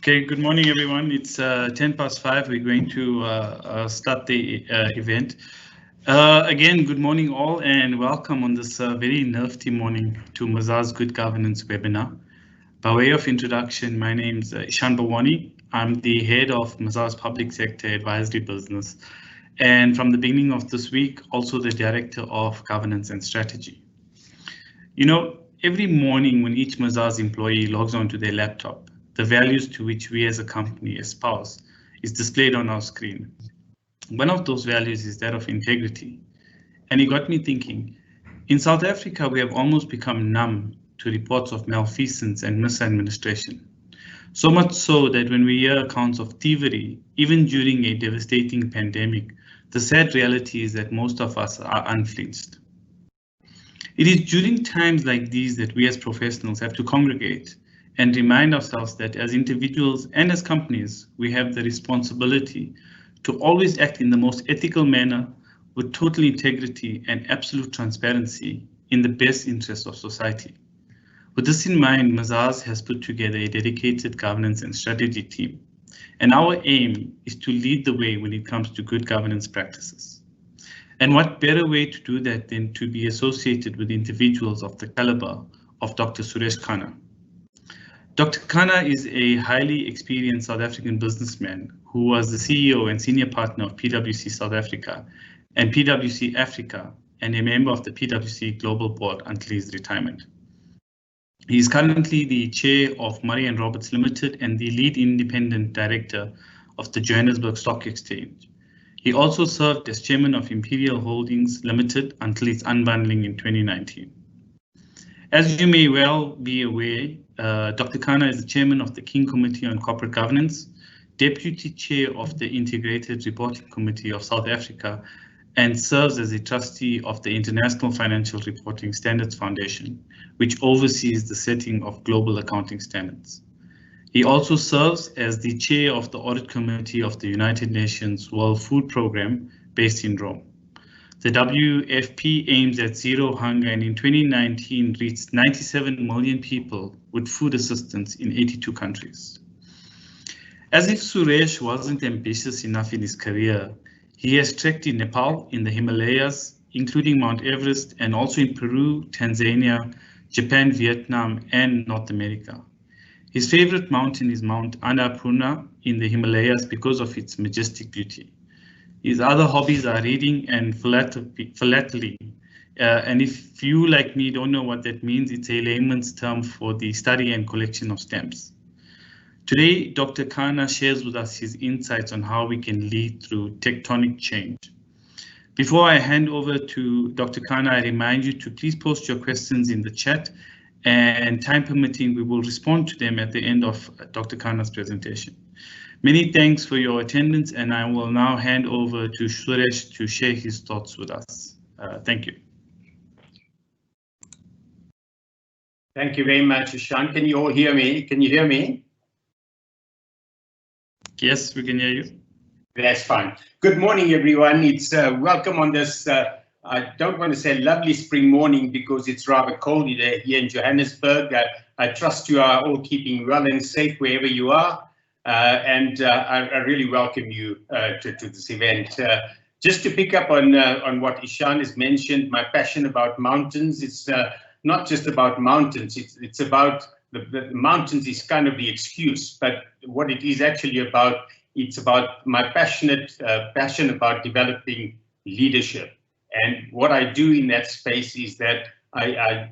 Okay, good morning, everyone. It's 10 past 5. We're going to start the event. Again, good morning all and welcome on this very nervy morning to Mazars Good Governance webinar. By way of introduction, my name is Ishan Bawani. I'm the head of Mazars Public Sector Advisory Business, and from the beginning of this week, also the Director of Governance and Strategy. You know, every morning when each Mazars employee logs onto their laptop, the values to which we as a company espouse is displayed on our screen. One of those values is that of integrity. And it got me thinking, in South Africa, we have almost become numb to reports of malfeasance and misadministration. So much so that when we hear accounts of thievery, even during a devastating pandemic, the sad reality is that most of us are unflinched. It is during times like these that we as professionals have to congregate and remind ourselves that as individuals and as companies, we have the responsibility to always act in the most ethical manner with total integrity and absolute transparency in the best interest of society. With this in mind, Mazars has put together a dedicated governance and strategy team, and our aim is to lead the way when it comes to good governance practices. And what better way to do that than to be associated with individuals of the caliber of Dr. Suresh Kan. Dr. Kana is a highly experienced South African businessman who was the CEO and senior partner of PwC South Africa and PwC Africa and a member of the PwC Global Board until his retirement. He is currently the chair of Murray & Roberts Limited and the lead independent director of the Johannesburg Stock Exchange. He also served as chairman of Imperial Holdings Limited until its unbundling in 2019. As you may well be aware, Dr. Kana is the chairman of the King Committee on Corporate Governance, deputy chair of the Integrated Reporting Committee of South Africa, and serves as a trustee of the International Financial Reporting Standards Foundation, which oversees the setting of global accounting standards. He also serves as the chair of the Audit Committee of the United Nations World Food Programme based in Rome. The WFP aims at zero hunger and in 2019 reached 97 million people with food assistance in 82 countries. As if Suresh wasn't ambitious enough in his career, he has trekked in Nepal, in the Himalayas, including Mount Everest, and also in Peru, Tanzania, Japan, Vietnam, and North America. His favorite mountain is Mount Annapurna in the Himalayas because of its majestic beauty. His other hobbies are reading and philately. And if you, like me, don't know what that means, it's a layman's term for the study and collection of stamps. Today, Dr. Kana shares with us his insights on how we can lead through tectonic change. Before I hand over to Dr. Kana, I remind you to please post your questions in the chat, and time permitting, we will respond to them at the end of Dr. Kana's presentation. Many thanks for your attendance, and I will now hand over to Suresh to share his thoughts with us. Thank you. Thank you very much, Ishan. Can you all hear me? Can you hear me? Yes, we can hear you. That's fine. Good morning, everyone. It's welcome on this, I don't want to say lovely spring morning because it's rather cold here in Johannesburg. I trust you are all keeping well and safe wherever you are. I really welcome you to this event. Just to pick up on what Ishan has mentioned, my passion about mountains, it's not just about mountains, it's about the mountains is kind of the excuse, but what it is actually about, it's about my passion about developing leadership. And what I do in that space is that I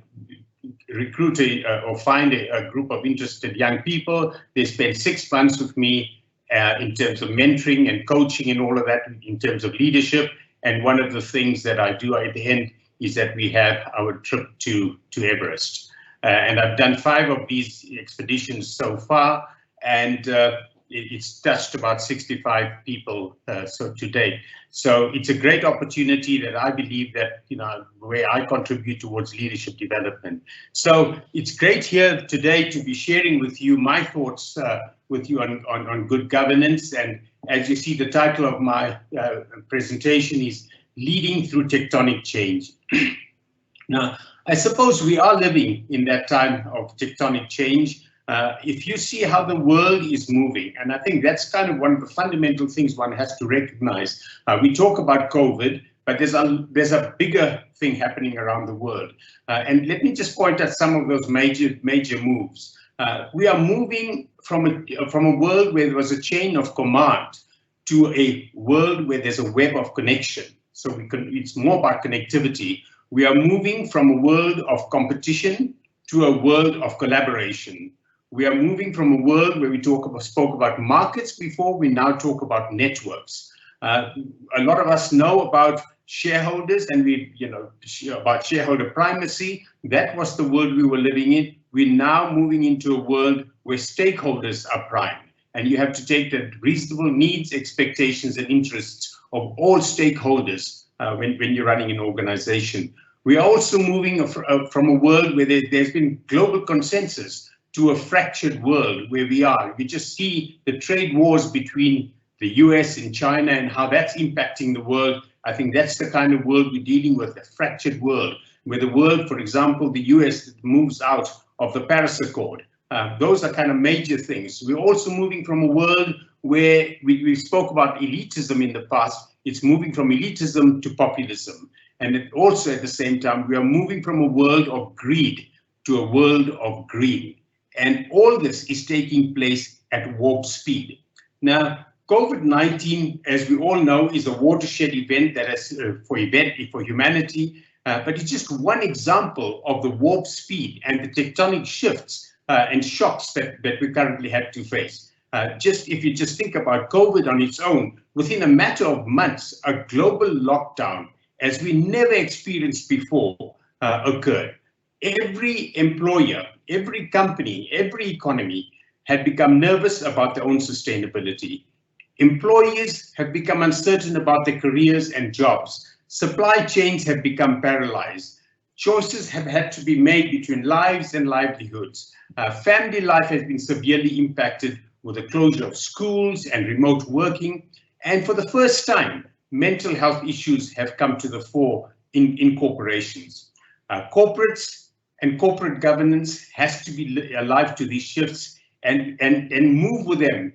recruit or find a group of interested young people. They spend 6 months with me in terms of mentoring and coaching and all of that in terms of leadership. And one of the things that I do at the end is that we have our trip to Everest. And I've done 5 of these expeditions so far, and it's touched about 65 people so today. So it's a great opportunity that I believe that, you know, where I contribute towards leadership development. So it's great here today to be sharing with you my thoughts with you on good governance. And as you see, the title of my presentation is Leading Through Tectonic Change. Now, I suppose we are living in that time of tectonic change. if you see how the world is moving, and I think that's kind of one of the fundamental things one has to recognize. We talk about COVID, but there's a bigger thing happening around the world. And let me just point out some of those major moves. We are moving from a world where there was a chain of command to a world where there's a web of connection. So it's more about connectivity. We are moving from a world of competition to a world of collaboration. We are moving from a world where we spoke about markets before, we now talk about networks. A lot of us know about shareholders and about shareholder primacy. That was the world we were living in. We're now moving into a world where stakeholders are prime. And you have to take the reasonable needs, expectations, and interests of all stakeholders when you're running an organization. We are also moving from a world where there's been global consensus to a fractured world where we are. We just see the trade wars between the US and China and how that's impacting the world. I think that's the kind of world we're dealing with, a fractured world, where the world, for example, the US moves out of the Paris Accord. Those are kind of major things. We're also moving from a world where we spoke about elitism in the past. It's moving from elitism to populism. And also at the same time, we are moving from a world of greed to a world of green. And all this is taking place at warp speed. Now, COVID-19, as we all know, is a watershed event that is for humanity, but it's just one example of the warp speed and the tectonic shifts and shocks that we currently have to face. If you just think about COVID on its own, within a matter of months, a global lockdown, as we never experienced before, occurred. Every employer, every company, every economy had become nervous about their own sustainability. Employees have become uncertain about their careers and jobs. Supply chains have become paralyzed. Choices have had to be made between lives and livelihoods. Family life has been severely impacted with the closure of schools and remote working. And for the first time, mental health issues have come to the fore in corporations. Corporates and corporate governance has to be alive to these shifts and move with them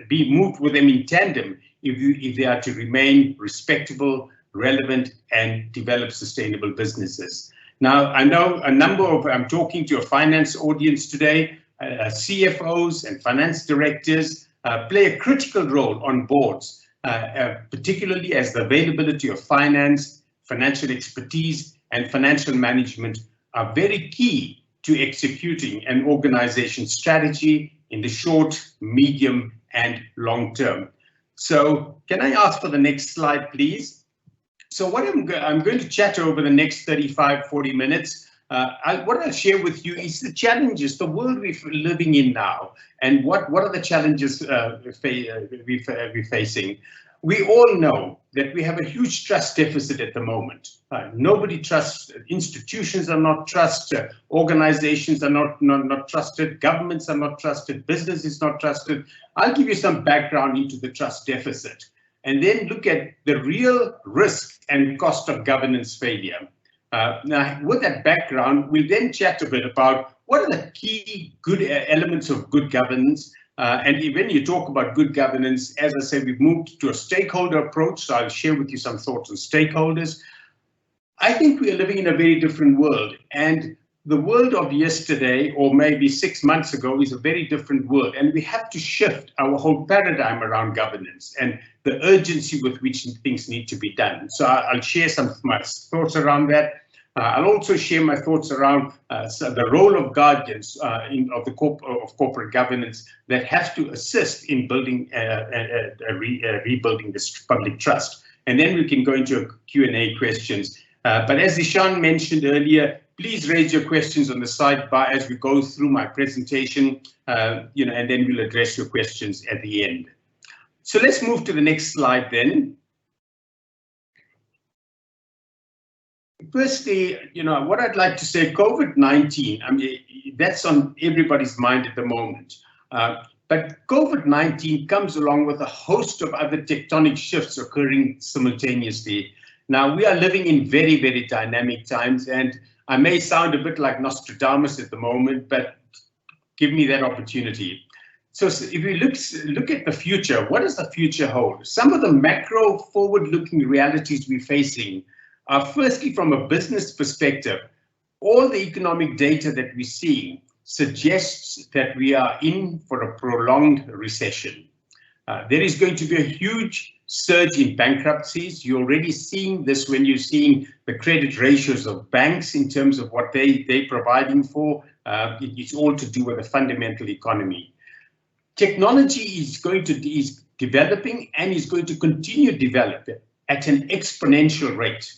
be moved with them in tandem if they are to remain respectable, relevant, and develop sustainable businesses. Now, I know I'm talking to a finance audience today. CFOs and finance directors play a critical role on boards, particularly as the availability of finance, financial expertise, and financial management are very key to executing an organization's strategy in the short, medium, and long term. So can I ask for the next slide, please? So what I'm going to chat over the next 35-40 minutes. What I'll share with you is the challenges, the world we're living in now, and what are the challenges we're facing. We all know that we have a huge trust deficit at the moment. Nobody trusts, institutions are not trusted, organizations are not trusted, governments are not trusted, business is not trusted. I'll give you some background into the trust deficit and then look at the real risk and cost of governance failure. Now, with that background, we'll then chat a bit about what are the key good elements of good governance. And when you talk about good governance, as I said, we've moved to a stakeholder approach. So I'll share with you some thoughts on stakeholders. I think we are living in a very different world. And the world of yesterday, or maybe 6 months ago, is a very different world. And we have to shift our whole paradigm around governance and the urgency with which things need to be done. So I'll share some of my thoughts around that. I'll also share my thoughts around the role of guardians of corporate governance that have to assist in building rebuilding this public trust. And then we can go into Q&A questions. But as Ishan mentioned earlier, please raise your questions on the sidebar as we go through my presentation, and then we'll address your questions at the end. So let's move to the next slide then. Firstly, what I'd like to say, COVID-19, I mean, that's on everybody's mind at the moment. But COVID-19 comes along with a host of other tectonic shifts occurring simultaneously. Now, we are living in very, very dynamic times, and I may sound a bit like Nostradamus at the moment, but give me that opportunity. So if we look at the future, what does the future hold? Some of the macro forward-looking realities we're facing are, firstly, from a business perspective, all the economic data that we're seeing suggests that we are in for a prolonged recession. There is going to be a huge surge in bankruptcies. You're already seeing this when you're seeing the credit ratios of banks in terms of what they're providing for. It's all to do with the fundamental economy. Technology is developing and is going to continue to develop at an exponential rate.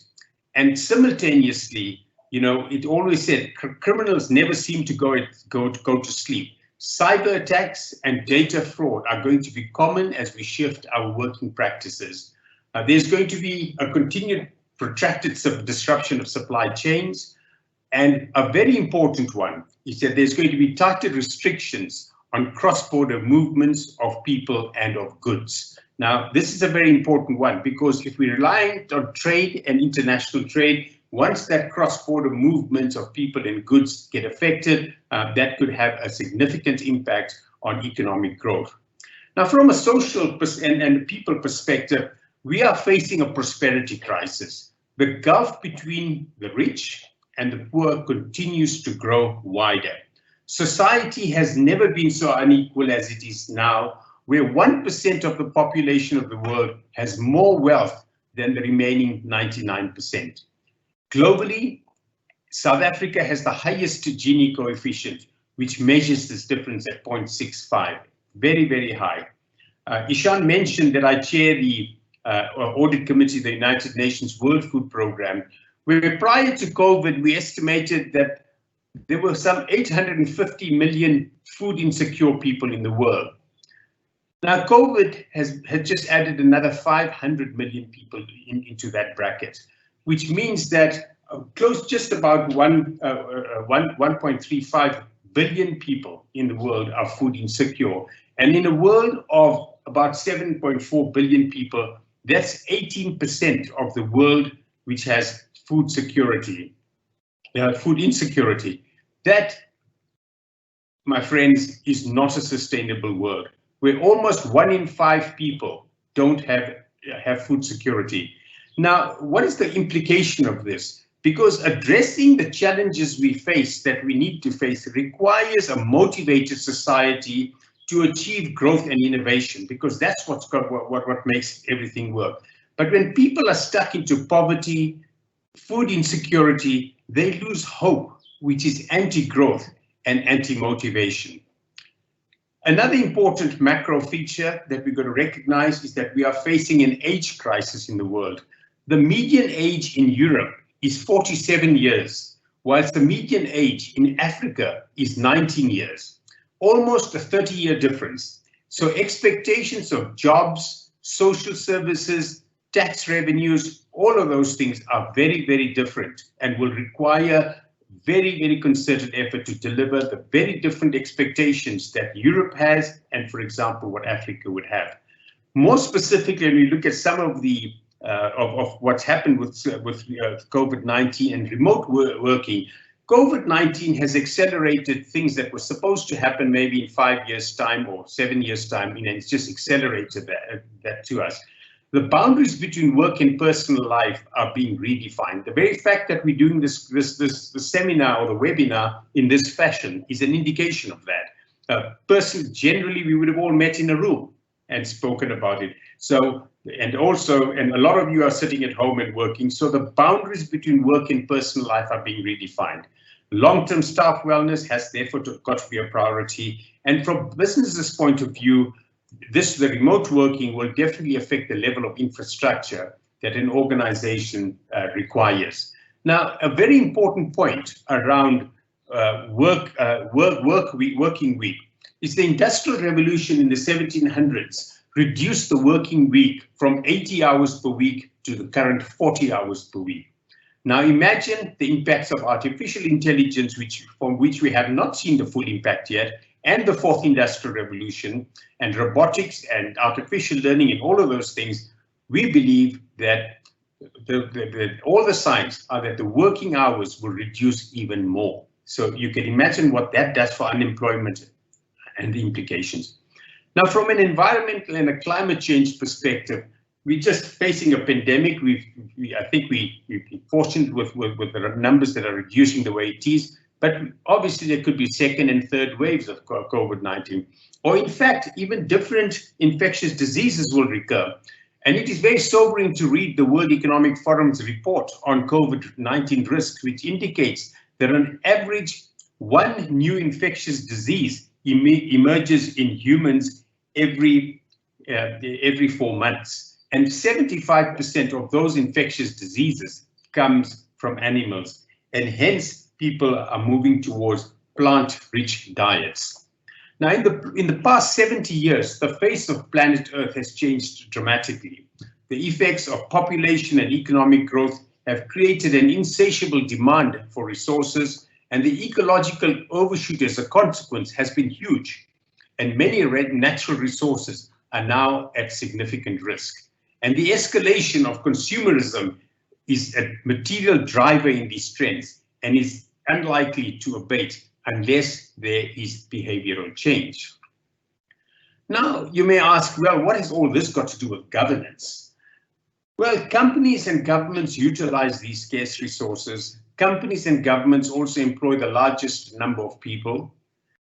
And simultaneously, it always said criminals never seem to go to sleep. Cyber attacks and data fraud are going to be common as we shift our working practices. There's going to be a continued protracted disruption of supply chains. And a very important one is that there's going to be tighter restrictions on cross-border movements of people and of goods. Now, this is a very important one because if we rely on trade and international trade, once that cross-border movement of people and goods get affected, that could have a significant impact on economic growth. Now, from a social and people perspective, we are facing a prosperity crisis. The gulf between the rich and the poor continues to grow wider. Society has never been so unequal as it is now, where 1% of the population of the world has more wealth than the remaining 99%. Globally, South Africa has the highest Gini coefficient, which measures this difference at 0.65. Very, very high. Ishan mentioned that I chair the Audit Committee of the United Nations World Food Programme, where prior to COVID, we estimated that there were some 850 million food insecure people in the world. Now, COVID has just added another 500 million people into that bracket, which means that just about 1.35 billion people in the world are food insecure. And in a world of about 7.4 billion people, that's 18% of the world which has food security. Food insecurity. That, my friends, is not a sustainable world, where almost 1 in 5 people don't have food security. Now, what is the implication of this? Because addressing the challenges we face, that we need to face, requires a motivated society to achieve growth and innovation, because that's what makes everything work. But when people are stuck into poverty, food insecurity, they lose hope, which is anti-growth and anti-motivation. Another important macro feature that we've got to recognize is that we are facing an age crisis in the world. The median age in Europe is 47 years, whilst the median age in Africa is 19 years, almost a 30-year difference. So expectations of jobs, social services, tax revenues, all of those things are very, very different and will require very, very concerted effort to deliver the very different expectations that Europe has and, for example, what Africa would have. More specifically, when we look at some of the of what's happened with COVID-19 and remote working, COVID-19 has accelerated things that were supposed to happen maybe in 5 years' time or 7 years' time, and it's just accelerated that to us. The boundaries between work and personal life are being redefined. The very fact that we're doing this seminar or the webinar in this fashion is an indication of that. Generally, we would have all met in a room and spoken about it. So, and a lot of you are sitting at home and working. So the boundaries between work and personal life are being redefined. Long-term staff wellness has therefore got to be a priority. And from business's point of view, the remote working will definitely affect the level of infrastructure that an organization requires. Now, a very important point around working week is the Industrial Revolution in the 1700s reduced the working week from 80 hours per week to the current 40 hours per week. Now imagine the impacts of artificial intelligence, from which we have not seen the full impact yet, and the fourth industrial revolution, and robotics and artificial learning and all of those things. We believe that all the signs are that the working hours will reduce even more. So you can imagine what that does for unemployment and the implications. Now, from an environmental and a climate change perspective, we're just facing a pandemic. I think we're fortunate with the numbers that are reducing the way it is, but obviously there could be second and third waves of COVID-19, or in fact, even different infectious diseases will recur. And it is very sobering to read the World Economic Forum's report on COVID-19 risks, which indicates that on average, one new infectious disease emerges in humans every 4 months. And 75% of those infectious diseases comes from animals. And hence, people are moving towards plant-rich diets. Now, in the past 70 years, the face of planet Earth has changed dramatically. The effects of population and economic growth have created an insatiable demand for resources, and the ecological overshoot as a consequence has been huge. And many natural resources are now at significant risk. And the escalation of consumerism is a material driver in these trends and is unlikely to abate unless there is behavioral change. Now, you may ask, well, what has all this got to do with governance? Well, companies and governments utilize these scarce resources. Companies and governments also employ the largest number of people.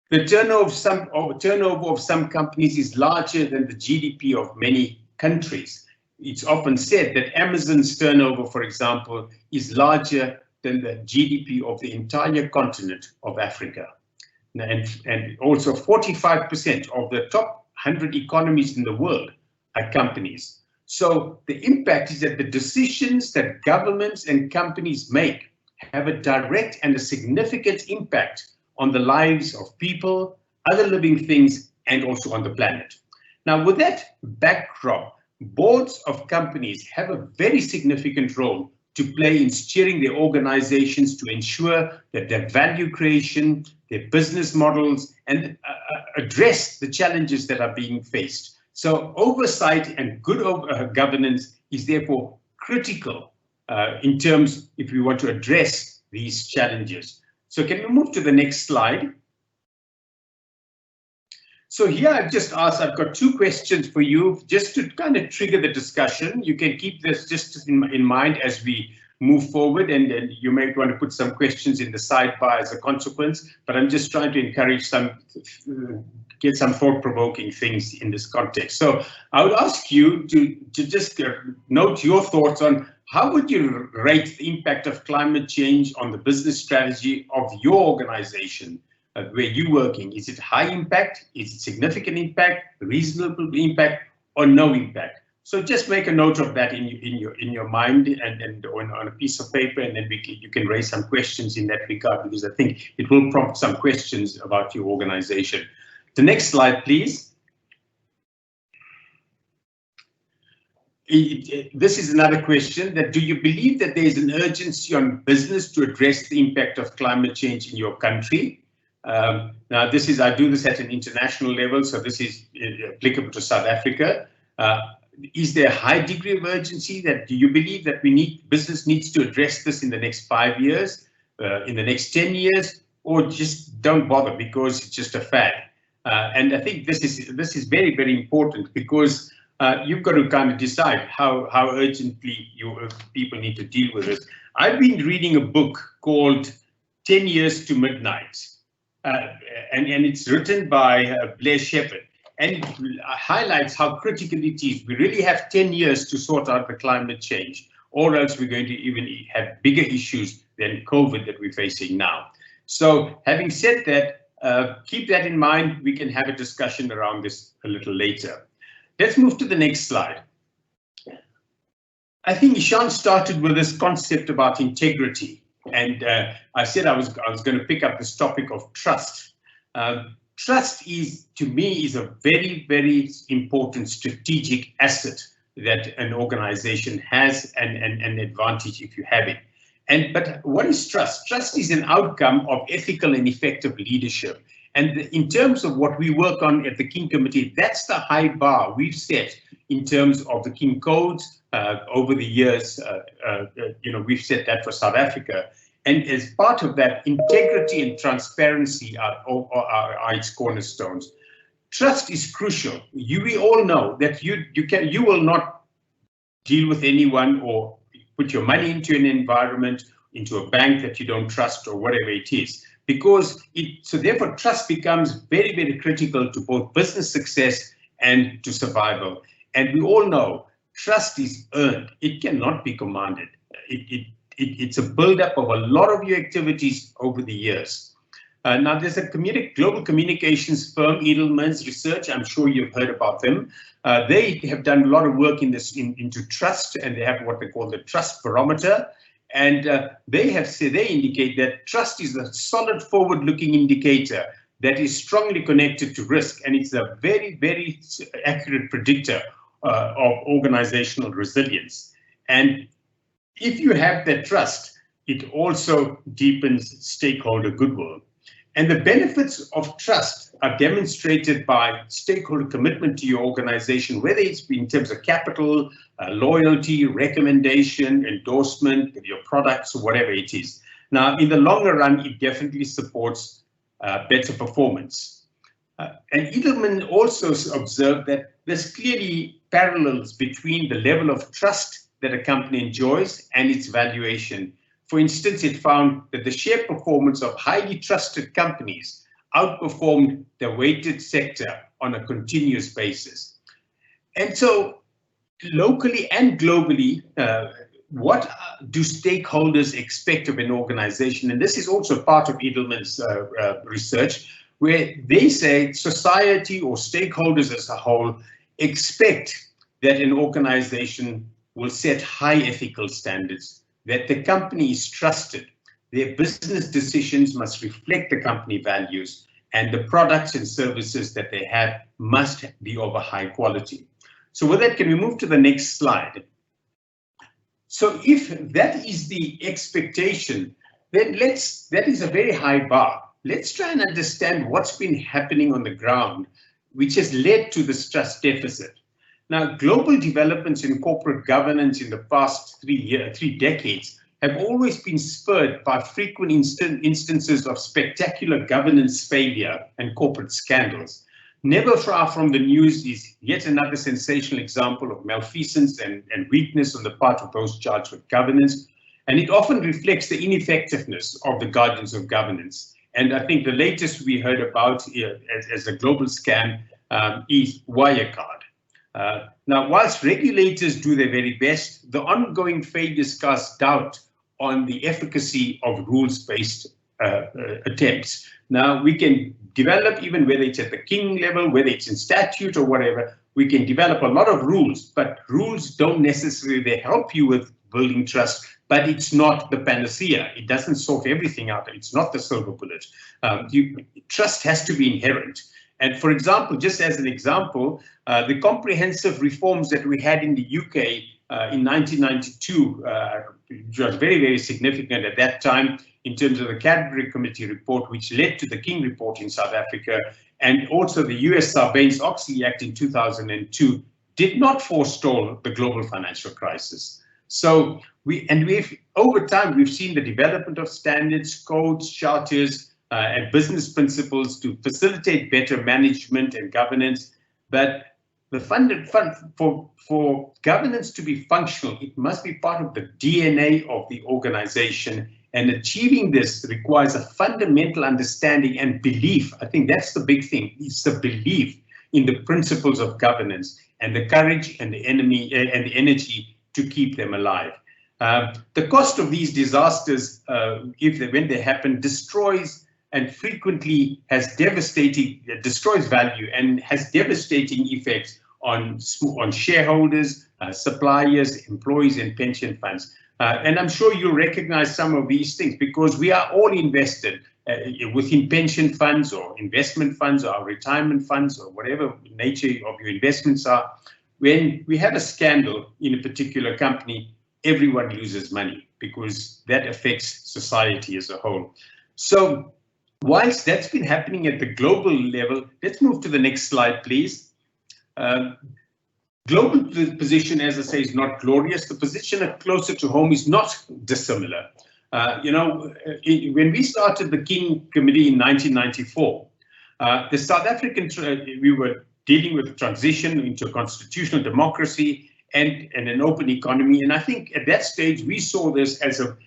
The turnover of some companies is larger than the GDP of many countries. It's often said that Amazon's turnover, for example, is larger than the GDP of the entire continent of Africa. And also 45% of the top 100 economies in the world are companies. So the impact is that the decisions that governments and companies make have a direct and a significant impact on the lives of people, other living things, and also on the planet. Now, with that backdrop, boards of companies have a very significant role to play in steering their organizations to ensure that their value creation, their business models, and address the challenges that are being faced. So oversight and good governance is therefore critical in terms if we want to address these challenges. So can we move to the next slide? So here I've just asked, I've got two questions for you just to kind of trigger the discussion. You can keep this just in mind as we move forward, and you may want to put some questions in the sidebar as a consequence, but I'm just trying to encourage get some thought-provoking things in this context. So I would ask you to just note your thoughts on how would you rate the impact of climate change on the business strategy of your organization? Where you're working, is it high impact? Is it significant impact, reasonable impact, or no impact? So just make a note of that in your mind and on a piece of paper, and then you can raise some questions in that regard, because I think it will prompt some questions about your organization. The next slide, please. This is another question: that do you believe that there is an urgency on business to address the impact of climate change in your country? Now, I do this at an international level, so this is applicable to South Africa. Is there a high degree of urgency? Do you believe that business needs to address this in the next 5 years, in the next 10 years, or just don't bother because it's just a fad? And I think this is very, very important, because you've got to kind of decide how urgently people need to deal with this. I've been reading a book called 10 Years to Midnight. And it's written by Blair Shepherd, and it highlights how critical it is. We really have 10 years to sort out the climate change, or else we're going to even have bigger issues than COVID that we're facing now. So having said that, keep that in mind. We can have a discussion around this a little later. Let's move to the next slide. I think Ishan started with this concept about integrity. And I said I was going to pick up this topic of trust. Trust to me, is a very, very important strategic asset that an organization has, and an advantage if you have it. But what is trust? Trust is an outcome of ethical and effective leadership. And in terms of what we work on at the King Committee, that's the high bar we've set in terms of the King codes over the years. We've set that for South Africa. And as part of that, integrity and transparency are its cornerstones. Trust is crucial. We all know that you will not deal with anyone or put your money into an environment, into a bank that you don't trust or whatever it is. So therefore trust becomes very, very critical to both business success and to survival. And we all know trust is earned. It cannot be commanded. It's a buildup of a lot of your activities over the years. Now, there's a global communications firm, Edelman's Research. I'm sure you've heard about them. They have done a lot of work into trust, and they have what they call the trust barometer. And they indicate that trust is a solid forward-looking indicator that is strongly connected to risk, and it's a very, very accurate predictor of organizational resilience. And if you have that trust, it also deepens stakeholder goodwill. And the benefits of trust are demonstrated by stakeholder commitment to your organization, whether it's in terms of capital, loyalty, recommendation, endorsement of your products, or whatever it is. Now, in the longer run, it definitely supports better performance. And Edelman also observed that there's clearly parallels between the level of trust that a company enjoys and its valuation. For instance, it found that the share performance of highly trusted companies outperformed the weighted sector on a continuous basis. And so locally and globally, what do stakeholders expect of an organization? And this is also part of Edelman's research, where they say society or stakeholders as a whole expect that an organization will set high ethical standards, that the company is trusted, their business decisions must reflect the company values, and the products and services that they have must be of a high quality. So with that, can we move to the next slide? So if that is the expectation, then that is a very high bar. Let's try and understand what's been happening on the ground, which has led to this trust deficit. Now, global developments in corporate governance in the past 3 decades have always been spurred by frequent instances of spectacular governance failure and corporate scandals. Never far from the news is yet another sensational example of malfeasance and weakness on the part of those charged with governance, and it often reflects the ineffectiveness of the guardians of governance. And I think the latest we heard about as a global scam is Wirecard. Now, whilst regulators do their very best, the ongoing failures cast doubt on the efficacy of rules-based attempts. Now, we can develop, even whether it's at the king level, whether it's in statute or whatever, we can develop a lot of rules, but rules don't necessarily help you with building trust, but it's not the panacea. It doesn't sort everything out. It's not the silver bullet. Trust has to be inherent. And for example, just as an example, the comprehensive reforms that we had in the UK in 1992, which was very, very significant at that time in terms of the Cadbury Committee report, which led to the King report in South Africa, and also the US Sarbanes-Oxley Act in 2002, did not forestall the global financial crisis. So over time, we've seen the development of standards, codes, charters, and business principles to facilitate better management and governance. But for governance to be functional, it must be part of the DNA of the organization. And achieving this requires a fundamental understanding and belief. I think that's the big thing. It's the belief in the principles of governance and the courage and the energy to keep them alive. The cost of these disasters, when they happen, destroys and frequently destroys value and has devastating effects on shareholders, suppliers, employees, and pension funds. And I'm sure you recognize some of these things because we are all invested within pension funds or investment funds or retirement funds or whatever nature of your investments are. When we have a scandal in a particular company, everyone loses money because that affects society as a whole. So whilst that's been happening at the global level, let's move to the next slide, please. global position, as I say, is not glorious. The position closer to home is not dissimilar. When we started the King Committee in 1994, the South African, we were dealing with transition into a constitutional democracy and an open economy. And I think at that stage, we saw this as a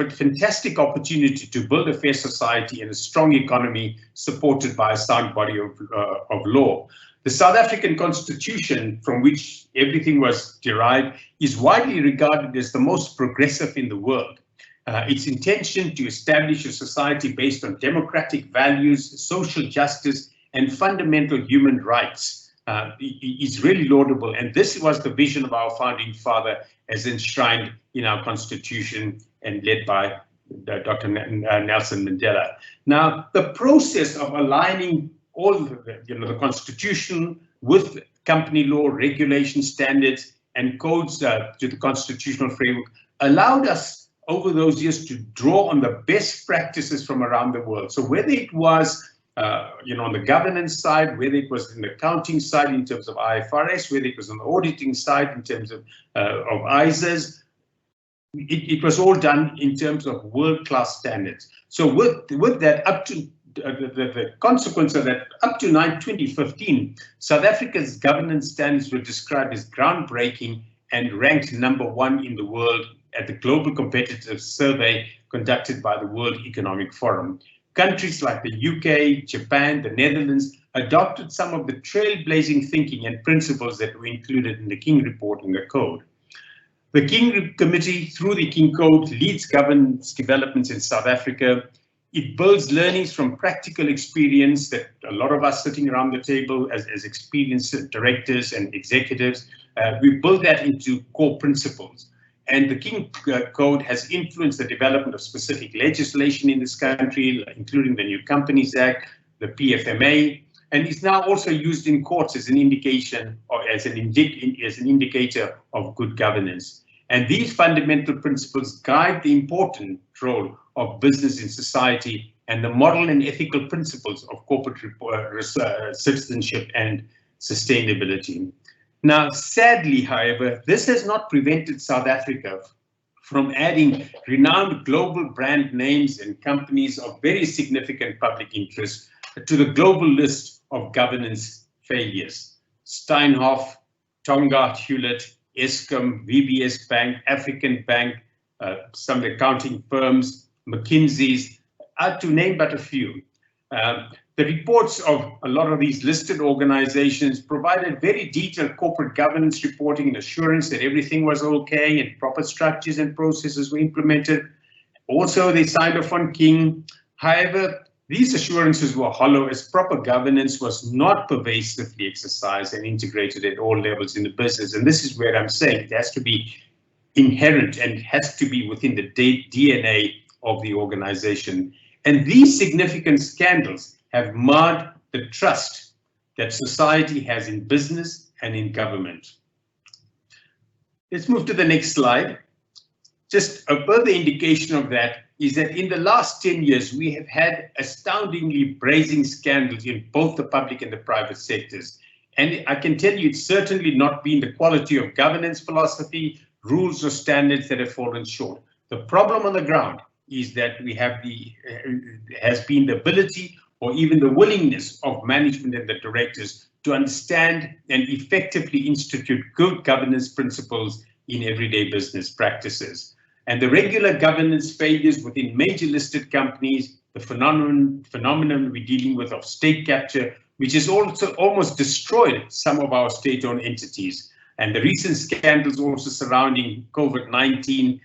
fantastic opportunity to build a fair society and a strong economy supported by a sound body of law. The South African Constitution, from which everything was derived, is widely regarded as the most progressive in the world. Its intention to establish a society based on democratic values, social justice, and fundamental human rights is really laudable. And this was the vision of our founding father as enshrined in our Constitution and led by Dr. Nelson Mandela. Now, the process of aligning all the Constitution with company law, regulation standards, and codes to the constitutional framework allowed us over those years to draw on the best practices from around the world. So whether it was on the governance side, whether it was in the accounting side in terms of IFRS, whether it was on the auditing side in terms of ISAs, it was all done in terms of world-class standards. So with that, up to the consequence of that, up to 2015, South Africa's governance standards were described as groundbreaking and ranked #1 in the world at the Global Competitive Survey conducted by the World Economic Forum. Countries like the UK, Japan, the Netherlands adopted some of the trailblazing thinking and principles that were included in the King Report and the Code. The King Committee, through the King Code, leads governance developments in South Africa. It builds learnings from practical experience that a lot of us sitting around the table as experienced directors and executives, we build that into core principles. And the King Code has influenced the development of specific legislation in this country, including the New Companies Act, the PFMA, and is now also used in courts as an indication or as an indicator of good governance. And these fundamental principles guide the important role of business in society and the moral and ethical principles of corporate citizenship and sustainability. Now, sadly, however, this has not prevented South Africa from adding renowned global brand names and companies of very significant public interest to the global list of governance failures. Steinhoff, Tonga, Hewlett, Eskom, VBS Bank, African Bank, some accounting firms, McKinsey's, to name but a few. The reports of a lot of these listed organizations provided very detailed corporate governance reporting and assurance that everything was okay and proper structures and processes were implemented. Also, they signed off on King. However, these assurances were hollow as proper governance was not pervasively exercised and integrated at all levels in the business. And this is where I'm saying it has to be inherent and it has to be within the DNA of the organization. And these significant scandals have marred the trust that society has in business and in government. Let's move to the next slide. Just a further indication of that is that in the last 10 years, we have had astoundingly brazen scandals in both the public and the private sectors. And I can tell you it's certainly not been the quality of governance philosophy, rules or standards that have fallen short. The problem on the ground is that we have has been the ability or even the willingness of management and the directors to understand and effectively institute good governance principles in everyday business practices. And the regular governance failures within major listed companies, the phenomenon we're dealing with of state capture, which has also almost destroyed some of our state-owned entities. And the recent scandals also surrounding COVID-19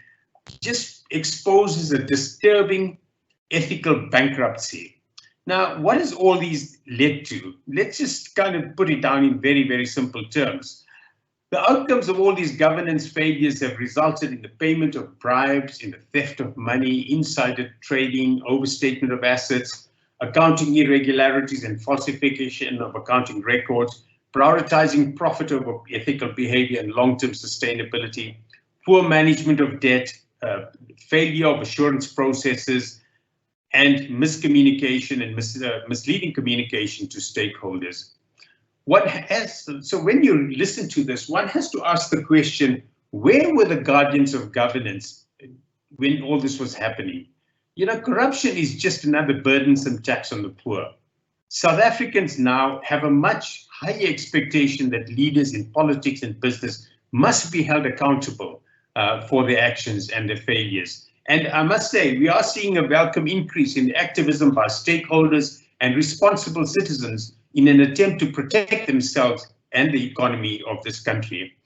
just exposes a disturbing ethical bankruptcy. Now, what has all these led to? Let's just kind of put it down in very, very simple terms. The outcomes of all these governance failures have resulted in the payment of bribes, in the theft of money, insider trading, overstatement of assets, accounting irregularities and falsification of accounting records, prioritizing profit over ethical behavior and long-term sustainability, poor management of debt, failure of assurance processes, and miscommunication and misleading communication to stakeholders. So when you listen to this, one has to ask the question, where were the guardians of governance when all this was happening? Corruption is just another burdensome tax on the poor. South Africans now have a much higher expectation that leaders in politics and business must be held accountable for their actions and their failures. And I must say, we are seeing a welcome increase in activism by stakeholders and responsible citizens in an attempt to protect themselves and the economy of this country.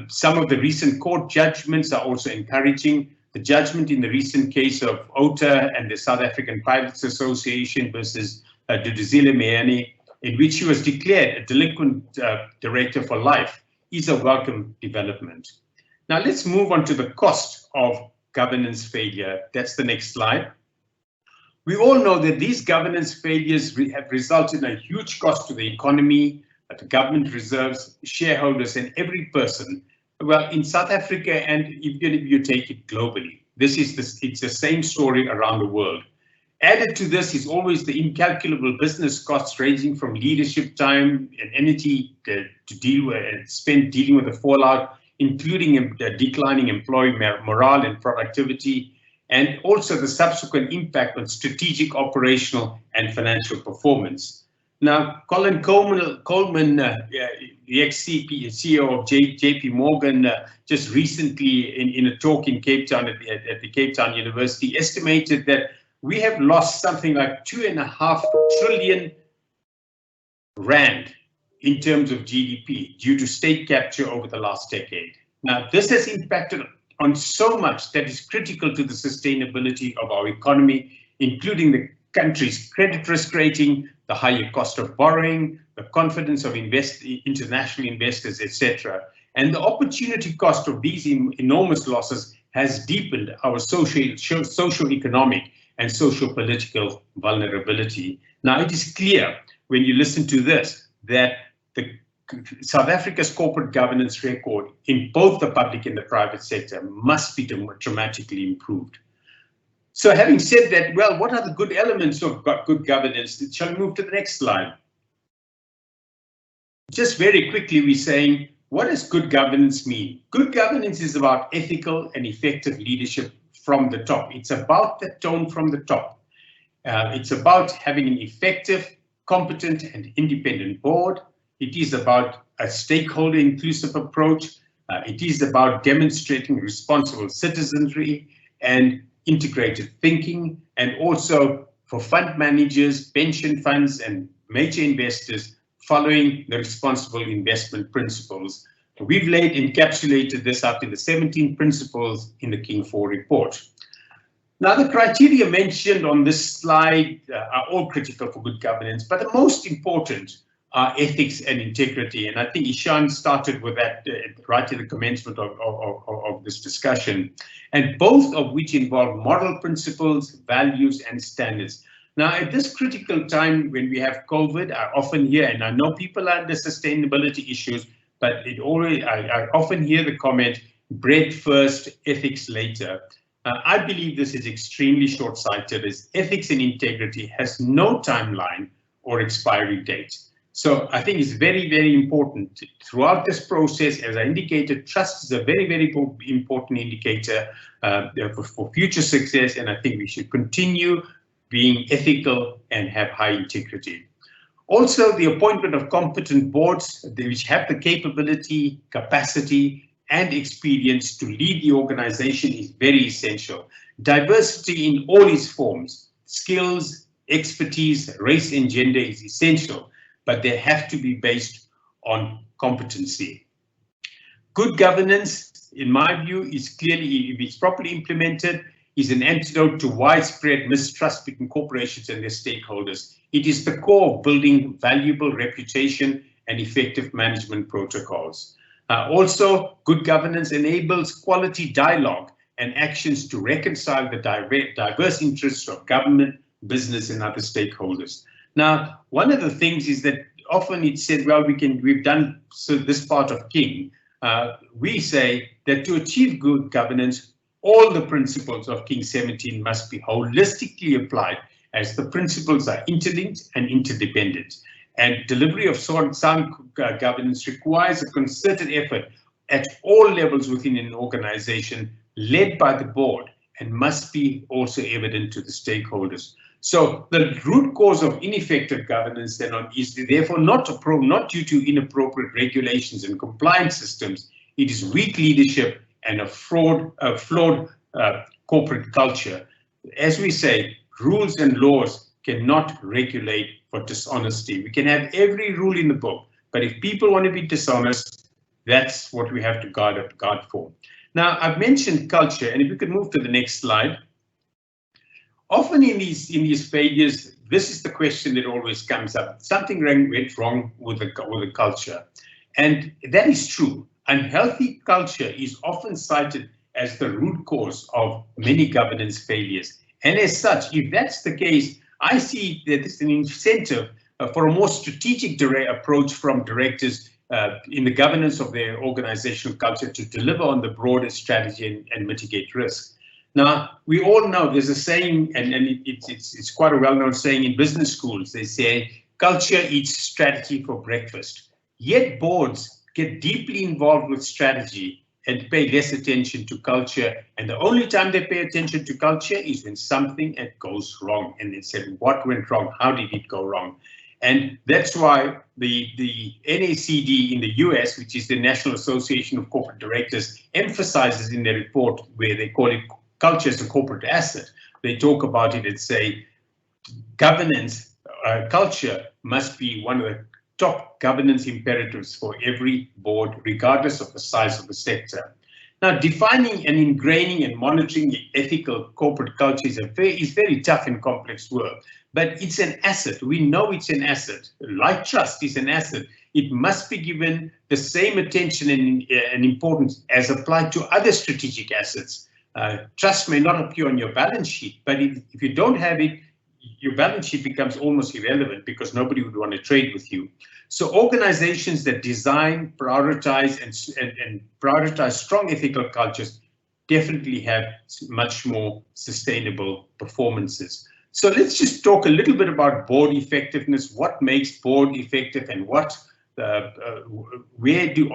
Some of the recent court judgments are also encouraging. The judgment in the recent case of OTA and the South African Pilots Association versus Duduzile Meane, in which she was declared a delinquent director for life, is a welcome development. Now let's move on to the cost of governance failure. That's the next slide. We all know that these governance failures have resulted in a huge cost to the economy, the government reserves, shareholders, and every person. Well, in South Africa, and even if you take it globally, it's the same story around the world. Added to this is always the incalculable business costs ranging from leadership time and energy to deal with and spent dealing with the fallout, including declining employee morale and productivity, and also the subsequent impact on strategic, operational, and financial performance. Now, Colin Coleman, the ex-CEO of JP Morgan, just recently in a talk in Cape Town at the Cape Town University, estimated that we have lost something like 2.5 trillion rand in terms of GDP due to state capture over the last decade. Now, this has impacted on so much that is critical to the sustainability of our economy, including the country's credit risk rating, the higher cost of borrowing, the confidence of international investors, etc. And the opportunity cost of these enormous losses has deepened our socio-economic and socio-political vulnerability. Now, it is clear when you listen to this that South Africa's corporate governance record in both the public and the private sector must be dramatically improved. So having said that, well, what are the good elements of good governance? Shall we move to the next slide? Just very quickly, we're saying, what does good governance mean? Good governance is about ethical and effective leadership from the top. It's about the tone from the top. It's about having an effective, competent, and independent board. It is about a stakeholder inclusive approach. It is about demonstrating responsible citizenry and integrated thinking, and also for fund managers, pension funds, and major investors following the responsible investment principles. We've encapsulated this up in the 17 principles in the King IV report. Now, the criteria mentioned on this slide are all critical for good governance, but the most important are ethics and integrity. And I think Ishan started with that right at the commencement of this discussion, and both of which involve moral principles, values, and standards. Now, at this critical time when we have COVID, I often hear, and I know people are under sustainability issues, but I often hear the comment, bread first, ethics later. I believe this is extremely short-sighted, as ethics and integrity has no timeline or expiry date. So I think it's very, very important throughout this process. As I indicated, trust is a very, very important indicator for future success, and I think we should continue being ethical and have high integrity. Also, the appointment of competent boards which have the capability, capacity, and experience to lead the organization is very essential. Diversity in all its forms, skills, expertise, race, and gender is essential, but they have to be based on competency. Good governance, in my view, is clearly, if it's properly implemented, is an antidote to widespread mistrust between corporations and their stakeholders. It is the core of building valuable reputation and effective management protocols. Also, good governance enables quality dialogue and actions to reconcile the diverse interests of government, business, and other stakeholders. Now, one of the things is that often it's said, well, we've done this part of King. We say that to achieve good governance, all the principles of King 17 must be holistically applied, as the principles are interlinked and interdependent. And delivery of sound governance requires a concerted effort at all levels within an organization, led by the board, and must be also evident to the stakeholders. So the root cause of ineffective governance then is therefore not due to inappropriate regulations and compliance systems. It is weak leadership and a flawed corporate culture. As we say, rules and laws cannot regulate for dishonesty. We can have every rule in the book, but if people want to be dishonest, that's what we have to guard for. Now, I've mentioned culture, and if we could move to the next slide. Often in these failures, this is the question that always comes up. Something went wrong with the culture, and that is true. Unhealthy culture is often cited as the root cause of many governance failures. And as such, if that's the case, I see that it's an incentive for a more strategic approach from directors in the governance of their organizational culture to deliver on the broader strategy and mitigate risk. Now, we all know there's a saying, and it's quite a well-known saying in business schools. They say, culture eats strategy for breakfast. Yet boards get deeply involved with strategy and pay less attention to culture. And the only time they pay attention to culture is when something goes wrong. And they said, what went wrong? How did it go wrong? And that's why the NACD in the US, which is the National Association of Corporate Directors, emphasizes in their report, where they call it culture as a corporate asset. They talk about it and say governance, culture must be one of the top governance imperatives for every board, regardless of the size of the sector. Now, defining and ingraining and monitoring the ethical corporate culture is very tough and complex work, but it's an asset. We know it's an asset. Like trust is an asset. It must be given the same attention and importance as applied to other strategic assets. Trust may not appear on your balance sheet, but if you don't have it, your balance sheet becomes almost irrelevant because nobody would want to trade with you. So organizations that design, prioritize, and prioritize strong ethical cultures definitely have much more sustainable performances. So let's just talk a little bit about board effectiveness, what makes board effective, and where do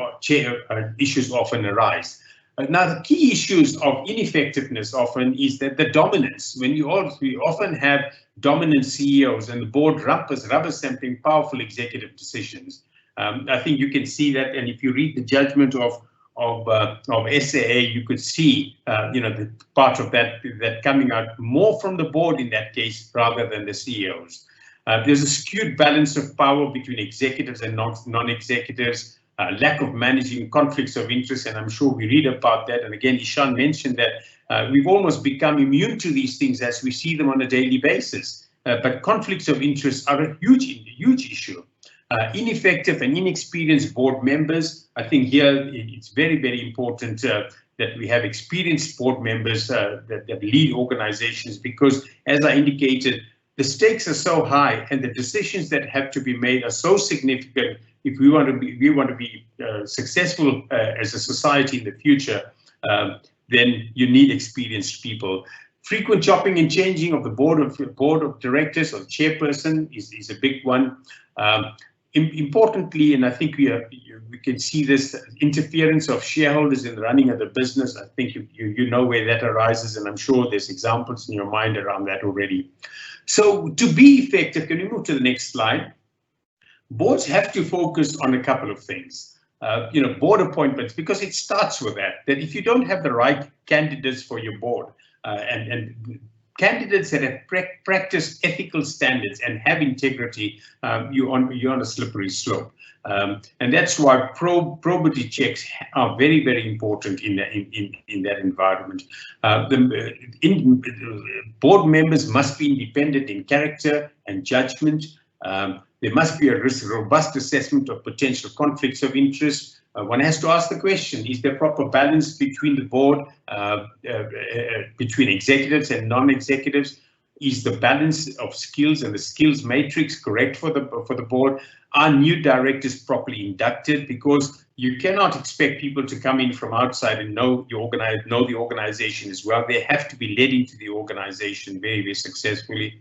issues often arise. Now, the key issues of ineffectiveness often is that the dominance. We often have dominant CEOs and the board rubber stamping powerful executive decisions. I think you can see that, and if you read the judgment of SAA, you could see the part of that coming out more from the board in that case rather than the CEOs. There's a skewed balance of power between executives and non-executives. Lack of managing conflicts of interest, and I'm sure we read about that. And again, Ishan mentioned that we've almost become immune to these things as we see them on a daily basis. But conflicts of interest are a huge issue. Ineffective and inexperienced board members. I think here it's very important that we have experienced board members that lead organizations, because, as I indicated, the stakes are so high and the decisions that have to be made are so significant. If we want to be successful as a society in the future, then you need experienced people. Frequent chopping and changing of the board of directors or chairperson is a big one. Importantly, and I think we can see this, interference of shareholders in the running of the business. I think you know where that arises, and I'm sure there's examples in your mind around that already. So to be effective, can we move to the next slide? Boards have to focus on a couple of things. Board appointments, because it starts with that if you don't have the right candidates for your board and candidates that have practiced ethical standards and have integrity, you're on a slippery slope. And that's why probity checks are very important in that environment. Board members must be independent in character and judgment. There must be a robust assessment of potential conflicts of interest. One has to ask the question, is there proper balance between the board, between executives and non-executives? Is the balance of skills and the skills matrix correct for the board? Are new directors properly inducted? Because you cannot expect people to come in from outside and know the organization as well. They have to be led into the organization very successfully.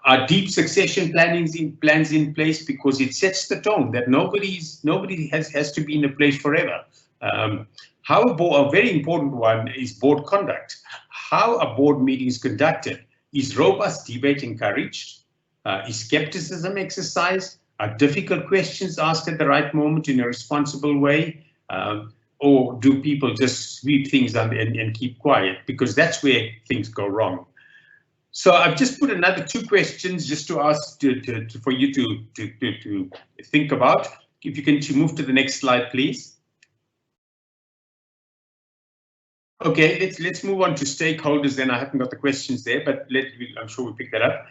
Are deep succession plans in place, because it sets the tone that nobody has to be in a place forever. How a very important one is board conduct. How are board meetings conducted? Is robust debate encouraged? Is skepticism exercised? Are difficult questions asked at the right moment in a responsible way? Or do people just sweep things under and keep quiet? Because that's where things go wrong. So I've just put another 2 questions just to ask for you to think about. If you can move to the next slide, please. Okay, let's move on to stakeholders. Then I haven't got the questions there, but I'm sure we'll pick that up.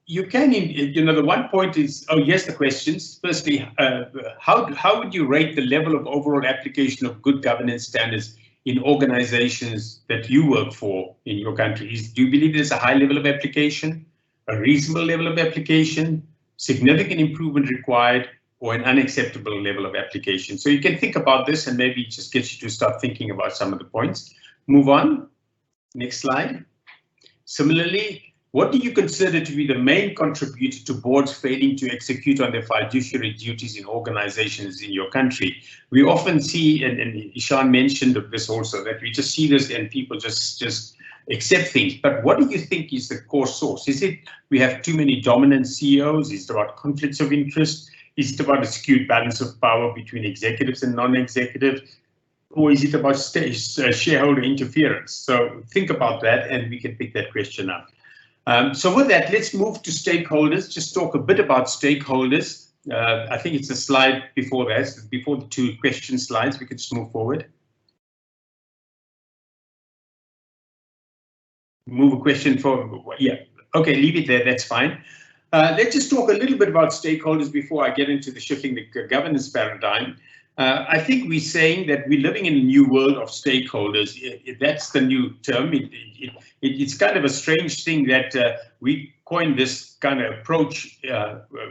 You can, the one point is, oh yes, the questions. Firstly, how would you rate the level of overall application of good governance standards in organizations that you work for in your country? Do you believe there's a high level of application, a reasonable level of application, significant improvement required, or an unacceptable level of application? So you can think about this, and maybe it just gets you to start thinking about some of the points. Move on. Next slide. Similarly, what do you consider to be the main contributor to boards failing to execute on their fiduciary duties in organizations in your country? We often see, and Ishan mentioned this also, that we just see this and people just accept things. But what do you think is the core source? Is it we have too many dominant CEOs? Is it about conflicts of interest? Is it about a skewed balance of power between executives and non-executives? Or is it about shareholder interference? So think about that, and we can pick that question up. So with that, let's move to stakeholders. Just talk a bit about stakeholders. I think it's a slide before that, before the 2 question slides. We could just move forward. Move a question forward. Yeah, okay, leave it there. That's fine. Let's just talk a little bit about stakeholders before I get into the shifting the governance paradigm. I think we're saying that we're living in a new world of stakeholders. That's the new term. It's kind of a strange thing that we coined this kind of approach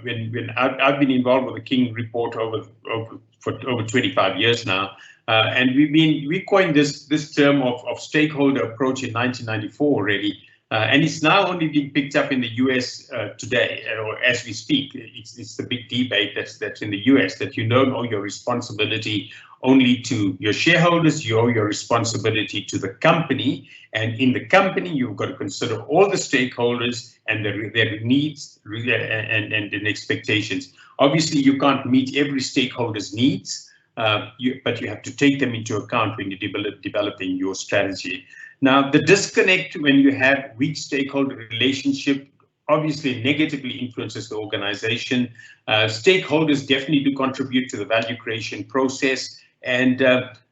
when I've been involved with the King report for over 25 years now, and we coined this term of stakeholder approach in 1994 already. And it's now only being picked up in the US today, or as we speak. It's the big debate that's in the US, that you don't owe your responsibility only to your shareholders, you owe your responsibility to the company. And in the company, you've got to consider all the stakeholders and their needs and expectations. Obviously, you can't meet every stakeholder's needs, but you have to take them into account when you're developing your strategy. Now, the disconnect when you have weak stakeholder relationship obviously negatively influences the organization. Stakeholders definitely do contribute to the value creation process. And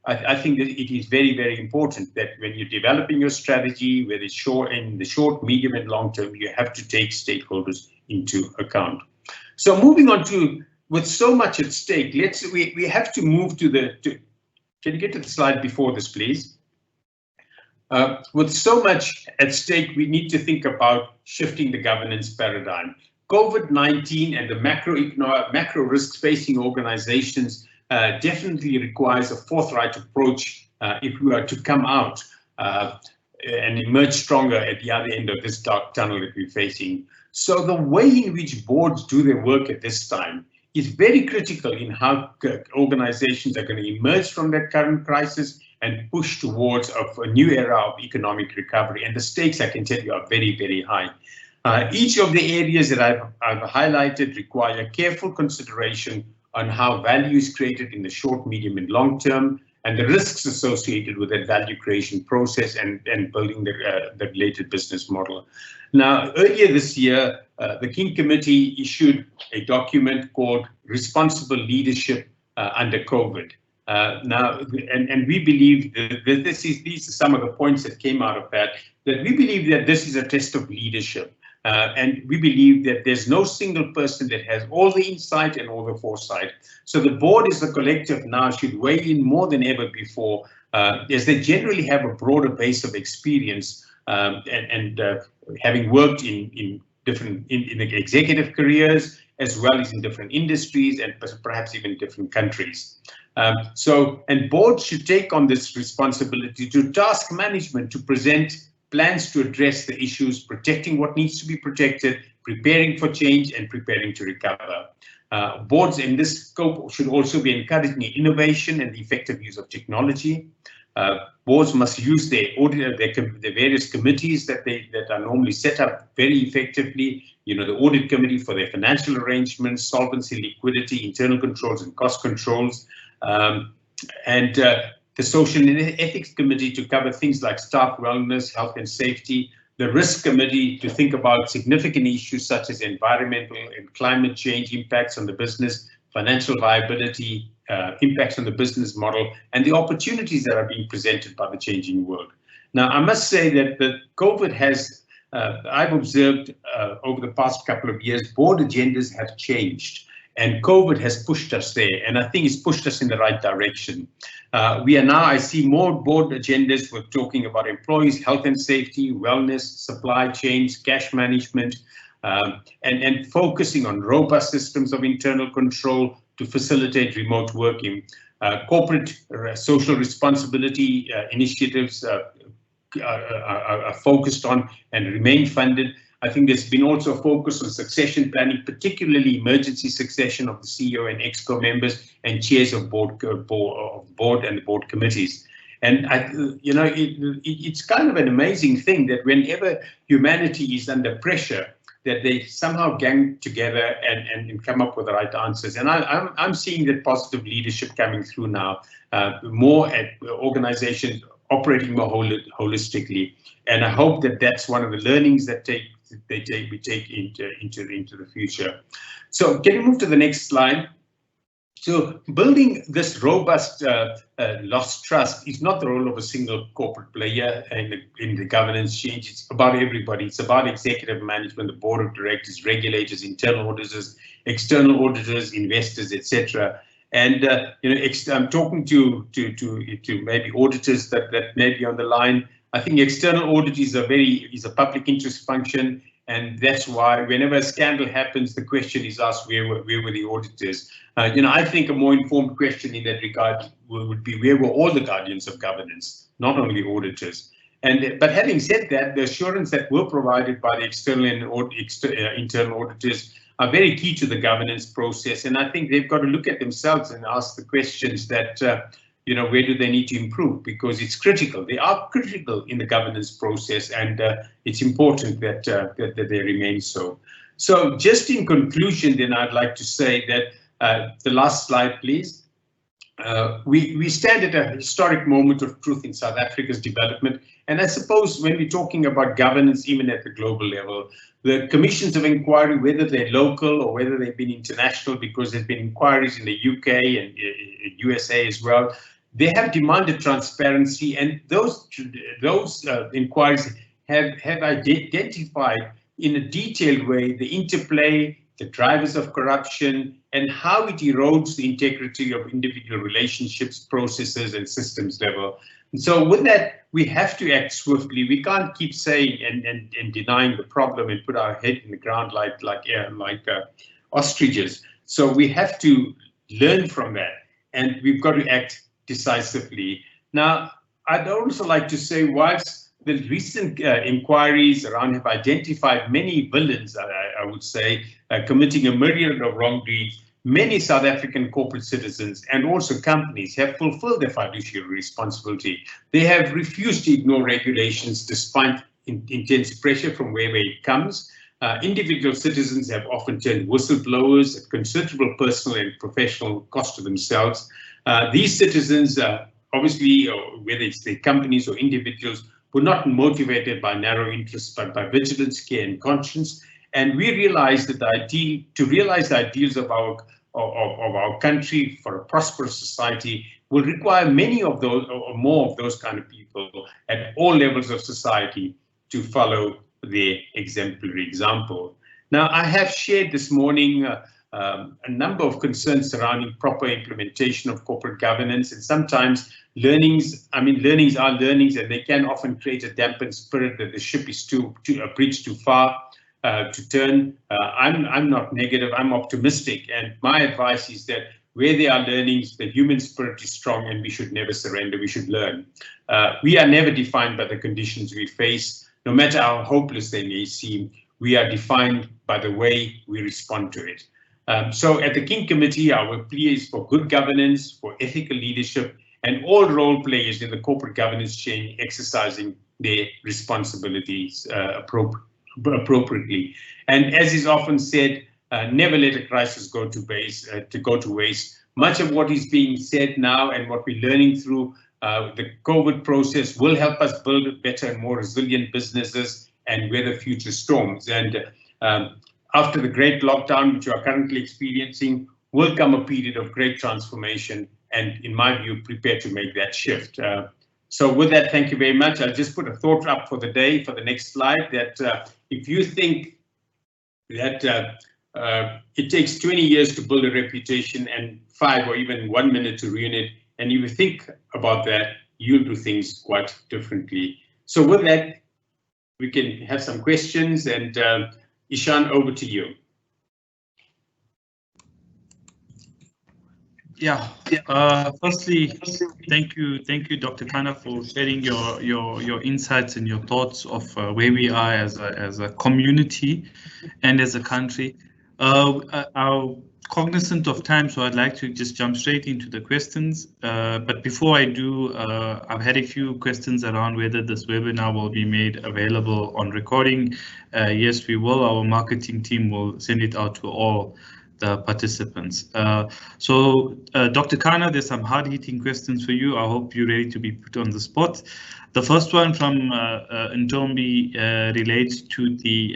I think that it is very, very important that when you're developing your strategy, whether it's in the short, medium, and long term, you have to take stakeholders into account. So moving on to, with so much at stake, we have to move to can you get to the slide before this, please? With so much at stake, we need to think about shifting the governance paradigm. COVID-19 and the macro risks facing organizations definitely requires a forthright approach if we are to come out and emerge stronger at the other end of this dark tunnel that we're facing. So the way in which boards do their work at this time is very critical in how organizations are going to emerge from that current crisis and push towards a new era of economic recovery. And the stakes, I can tell you, are very, very high. Each of the areas that I've highlighted require careful consideration on how value is created in the short, medium, and long term, and the risks associated with that value creation process and building the related business model. Now, earlier this year, the King Committee issued a document called Responsible Leadership Under COVID. Now, and we believe that these are some of the points that came out of that we believe that this is a test of leadership. And we believe that there's no single person that has all the insight and all the foresight. So the board as a collective now should weigh in more than ever before, as they generally have a broader base of experience and having worked in different executive careers, as well as in different industries and perhaps even different countries. And boards should take on this responsibility to task management to present plans to address the issues, protecting what needs to be protected, preparing for change, and preparing to recover. Boards in this scope should also be encouraging innovation and the effective use of technology. Boards must use their various committees that are normally set up very effectively. You know, the audit committee for their financial arrangements, solvency, liquidity, internal controls, and cost controls, and the social and ethics committee to cover things like staff wellness, health and safety. The risk committee to think about significant issues such as environmental and climate change impacts on the business, financial viability, impacts on the business model, and the opportunities that are being presented by the changing world. Now, I must say that the COVID has, I've observed over the past couple of years, board agendas have changed, and COVID has pushed us there, and I think it's pushed us in the right direction. We are now, I see more board agendas. We're talking about employees' health and safety, wellness, supply chains, cash management, and focusing on robust systems of internal control to facilitate remote working. Corporate social responsibility initiatives are focused on and remain funded. I think there's been also a focus on succession planning, particularly emergency succession of the CEO and ExCo members and chairs of board and the board committees. And it's kind of an amazing thing that whenever humanity is under pressure, that they somehow gang together and come up with the right answers. And I'm seeing that positive leadership coming through now, more at organizations operating more holistically. And I hope that that's one of the learnings that we take into the future. So can you move to the next slide? So building this robust lost trust is not the role of a single corporate player in the governance change. It's about everybody. It's about executive management, the board of directors, regulators, internal auditors, external auditors, investors, etc. And I'm talking to maybe auditors that may be on the line. I think external audit is a public interest function, and that's why whenever a scandal happens, the question is asked, where were the auditors? I think a more informed question in that regard would be, where were all the guardians of governance, not only auditors? But having said that, the assurance that were provided by the external and internal auditors are very key to the governance process, and I think they've got to look at themselves and ask the questions that where do they need to improve, because it's critical. They are critical in the governance process, and it's important that they remain so. So just in conclusion, then I'd like to say that the last slide, please. We stand at a historic moment of truth in South Africa's development, and I suppose when we're talking about governance, even at the global level, the commissions of inquiry, whether they're local or whether they've been international, because there's been inquiries in the UK and USA as well, they have demanded transparency, and those inquiries have identified in a detailed way the interplay, the drivers of corruption, and how it erodes the integrity of individual relationships, processes, and systems level. And so with that, we have to act swiftly. We can't keep saying and denying the problem and put our head in the ground like ostriches. So we have to learn from that, and we've got to act decisively. Now, I'd also like to say, whilst the recent inquiries around have identified many villains, I would say, committing a myriad of wrongdoings, many South African corporate citizens and also companies have fulfilled their fiduciary responsibility. They have refused to ignore regulations despite intense pressure from wherever it comes. Individual citizens have often turned whistleblowers at considerable personal and professional cost to themselves. These citizens, obviously, whether it's their companies or individuals, were not motivated by narrow interests, but by vigilance, care, and conscience. And we realized that to realize the ideals of our country for a prosperous society will require many of those or more of those kind of people at all levels of society to follow their exemplary example. Now, I have shared this morning a number of concerns surrounding proper implementation of corporate governance, and sometimes learnings are learnings, and they can often create a dampened spirit that the ship is a bridge too far to turn. I'm not negative, I'm optimistic, and my advice is that where there are learnings, the human spirit is strong, and we should never surrender, we should learn. We are never defined by the conditions we face. no matter how hopeless they may seem, we are defined by the way we respond to it. So at the King Committee, our plea is for good governance, for ethical leadership, and all role players in the corporate governance chain exercising their responsibilities appropriately. And as is often said, never let a crisis go to waste. Much of what is being said now and what we're learning through the COVID process will help us build better and more resilient businesses and weather future storms. And after the great lockdown, which we are currently experiencing, will come a period of great transformation, and in my view, prepare to make that shift. So with that, thank you very much. I'll just put a thought up for the day, for the next slide, that if you think that it takes 20 years to build a reputation and 5 or even 1 minute to ruin it, and you think about that, you'll do things quite differently. So with that, we can have some questions, and Ishan, over to you. Yeah. Firstly, thank you, Dr. Kana, for sharing your insights and your thoughts of where we are as a community and as a country. Our cognizant of time, so I'd like to just jump straight into the questions. But before I do, I've had a few questions around whether this webinar will be made available on recording. Yes, we will. Our marketing team will send it out to all the participants. So Dr. Kana, there's some hard-hitting questions for you. I hope you're ready to be put on the spot. The first one from Ntombi relates to the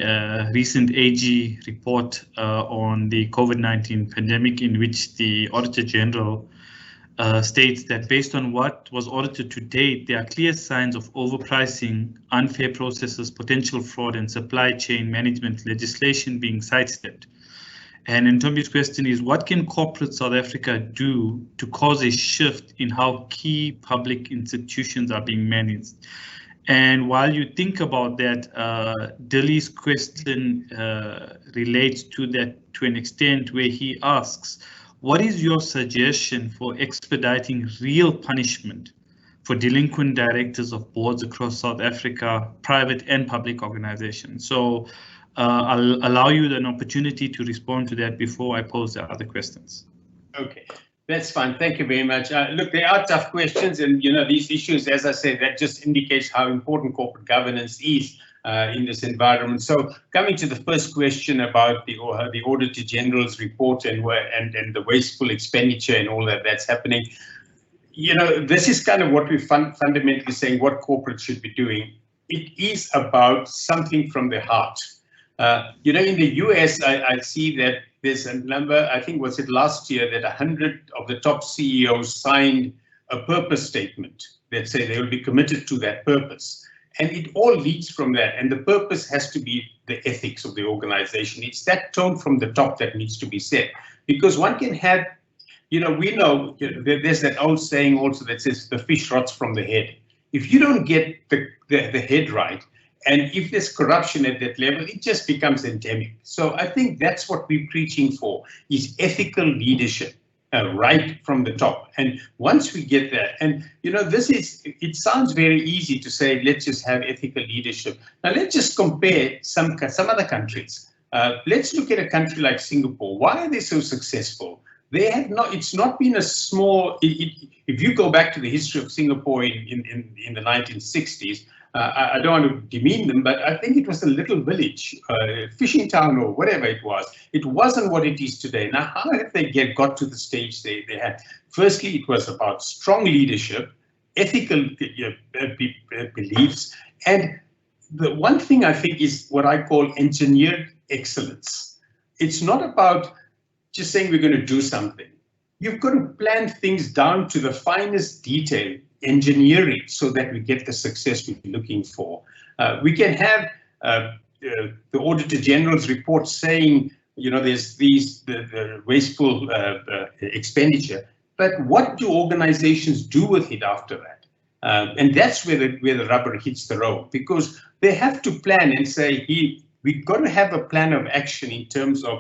recent AG report on the COVID-19 pandemic, in which the Auditor General states that based on what was audited to date, there are clear signs of overpricing, unfair processes, potential fraud, and supply chain management legislation being sidestepped. And Ntombi's question is, what can corporate South Africa do to cause a shift in how key public institutions are being managed? And while you think about that, Dilly's question relates to that to an extent, where he asks, what is your suggestion for expediting real punishment for delinquent directors of boards across South Africa, private and public organizations? So I'll allow you an opportunity to respond to that before I pose the other questions. Okay, that's fine. Thank you very much. Look, they are tough questions, and these issues, as I said, that just indicates how important corporate governance is in this environment. So, coming to the first question about the Auditor General's report and the wasteful expenditure and all that's happening, this is kind of what we're fundamentally saying what corporate should be doing. It is about something from the heart. In the US, I see that there's a number, I think was it last year, that 100 of the top CEOs signed a purpose statement that say they will be committed to that purpose. And it all leads from that. And the purpose has to be the ethics of the organization. It's that tone from the top that needs to be set. Because one can have, we know there's that old saying also that says the fish rots from the head. If you don't get the head right, and if there's corruption at that level, it just becomes endemic. So I think that's what we're preaching for, is ethical leadership, right from the top. And once we get that, and it sounds very easy to say, let's just have ethical leadership. Now let's just compare some other countries. Let's look at a country like Singapore. Why are they so successful? They have not. It's not been a small. If you go back to the history of Singapore in the 1960s. I don't want to demean them, but I think it was a little village, fishing town or whatever it was. It wasn't what it is today. Now, how have they got to the stage they had? Firstly, it was about strong leadership, ethical beliefs, and the one thing I think is what I call engineered excellence. It's not about just saying we're going to do something. You've got to plan things down to the finest detail, engineering, so that we get the success we're looking for. We can have the Auditor General's report saying, there's the wasteful expenditure, but what do organizations do with it after that? And that's where the rubber hits the road, because they have to plan and say, we've got to have a plan of action in terms of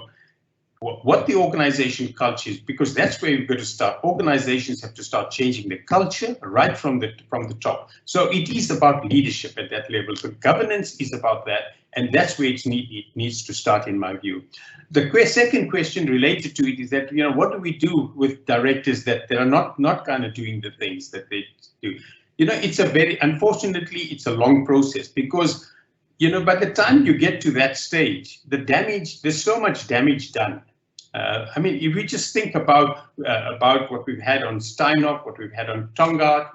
what the organization culture is, because that's where we've got to start. Organizations have to start changing the culture right from the top. So it is about leadership at that level. So governance is about that, and that's where it needs to start, in my view. The second question related to it is that, what do we do with directors that are not kind of doing the things that they do? It's unfortunately, it's a long process, because by the time you get to that stage, there's so much damage done. I mean, if we just think about what we've had on Steinhoff, what we've had on Tongaat,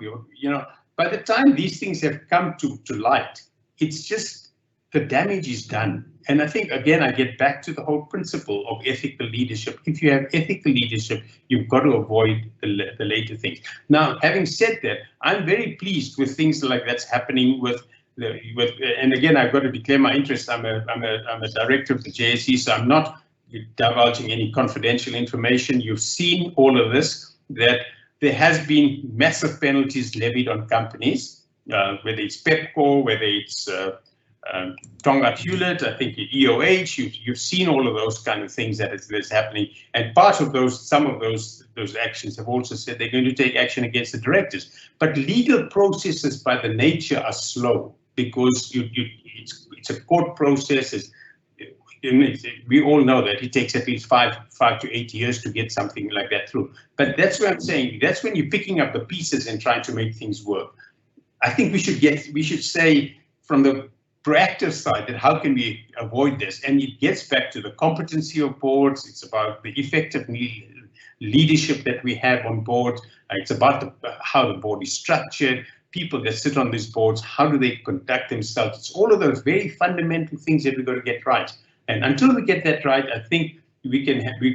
by the time these things have come to light, it's just the damage is done. And I think, again, I get back to the whole principle of ethical leadership. If you have ethical leadership, you've got to avoid the later things. Now, having said that, I'm very pleased with things like that's happening and again, I've got to declare my interest. I'm a director of the JSE, so I'm not divulging any confidential information. You've seen all of this, that there has been massive penalties levied on companies, whether it's Pepco, whether it's Tongaat Hewlett, I think EOH. You've seen all of those kind of things that's happening, and part of some of those actions have also said they're going to take action against the directors. But legal processes by the nature are slow, because it's a court process. We all know that it takes at least 5 to 8 years to get something like that through. But that's what I'm saying. That's when you're picking up the pieces and trying to make things work. I think we should say from the proactive side that how can we avoid this? And it gets back to the competency of boards. It's about the effective leadership that we have on board. It's about how the board is structured. People that sit on these boards, how do they conduct themselves? It's all of those very fundamental things that we've got to get right. And until we get that right, I think we're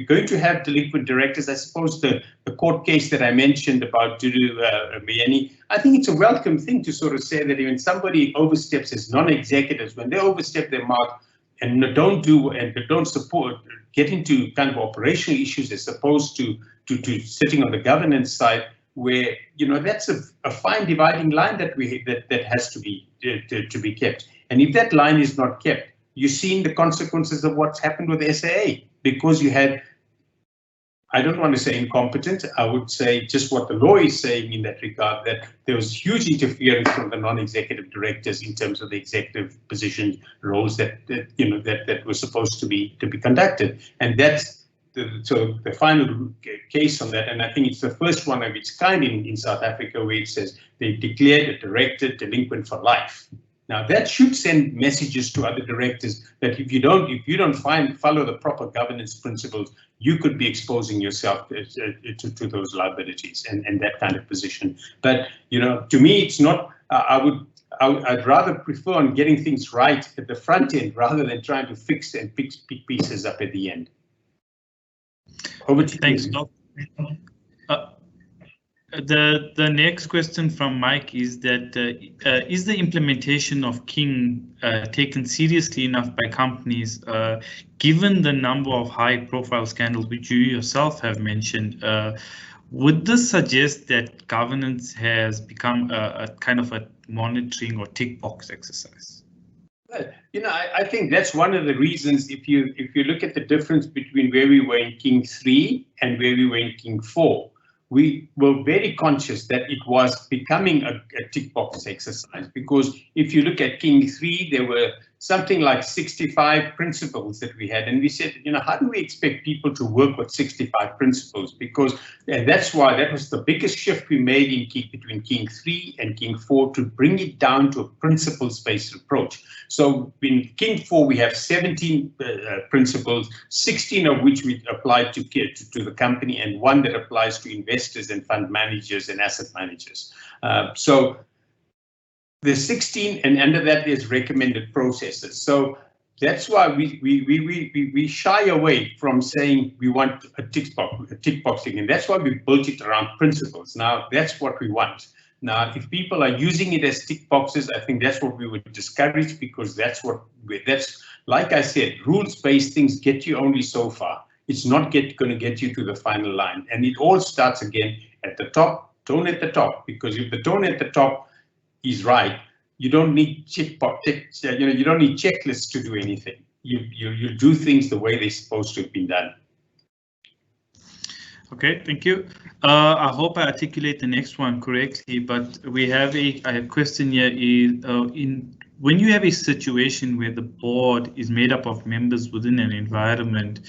going to have delinquent directors. I suppose the court case that I mentioned about Dudu Mieni, I think it's a welcome thing to sort of say that when somebody oversteps as non-executives, when they overstep their mark and don't support, get into kind of operational issues as opposed to sitting on the governance side, where that's a fine dividing line that has to be kept. And if that line is not kept, you're seeing the consequences of what's happened with SAA, because you had, I don't want to say incompetent, I would say just what the law is saying in that regard, that there was huge interference from the non-executive directors in terms of the executive position roles that were supposed to be conducted. And that's the final case on that, and I think it's the first one of its kind in South Africa, where it says they declared a director delinquent for life. Now that should send messages to other directors that if you don't follow the proper governance principles, you could be exposing yourself to those liabilities and that kind of position. But to me, it's not. I'd rather prefer on getting things right at the front end rather than trying to fix and pick pieces up at the end. Over to you. Thanks, Doc. The next question from Mike is that is the implementation of King taken seriously enough by companies, given the number of high-profile scandals which you yourself have mentioned? Would this suggest that governance has become a kind of a monitoring or tick box exercise? I think that's one of the reasons. If you look at the difference between where we were in King 3 and where we were in King 4, we were very conscious that it was becoming a tick box exercise, because if you look at King 3, there were something like 65 principles that we had, and we said, how do we expect people to work with 65 principles? Because that's why that was the biggest shift we made between King 3 and King 4, to bring it down to a principles-based approach. So in King 4, we have 17 principles, 16 of which we applied to the company, and one that applies to investors and fund managers and asset managers. So there's 16, and under that there's recommended processes. So that's why we shy away from saying we want a tick boxing, and that's why we built it around principles. Now that's what we want. Now, if people are using it as tick boxes, I think that's what we would discourage, because that's like I said, rules-based things get you only so far. It's not going to get you to the final line, and it all starts again at the top, tone at the top, because if the tone at the top is right, you don't need you don't need checklists to do anything. You do things the way they're supposed to have been done. Okay, thank you. I hope I articulate the next one correctly, but we have a question here is when you have a situation where the board is made up of members within an environment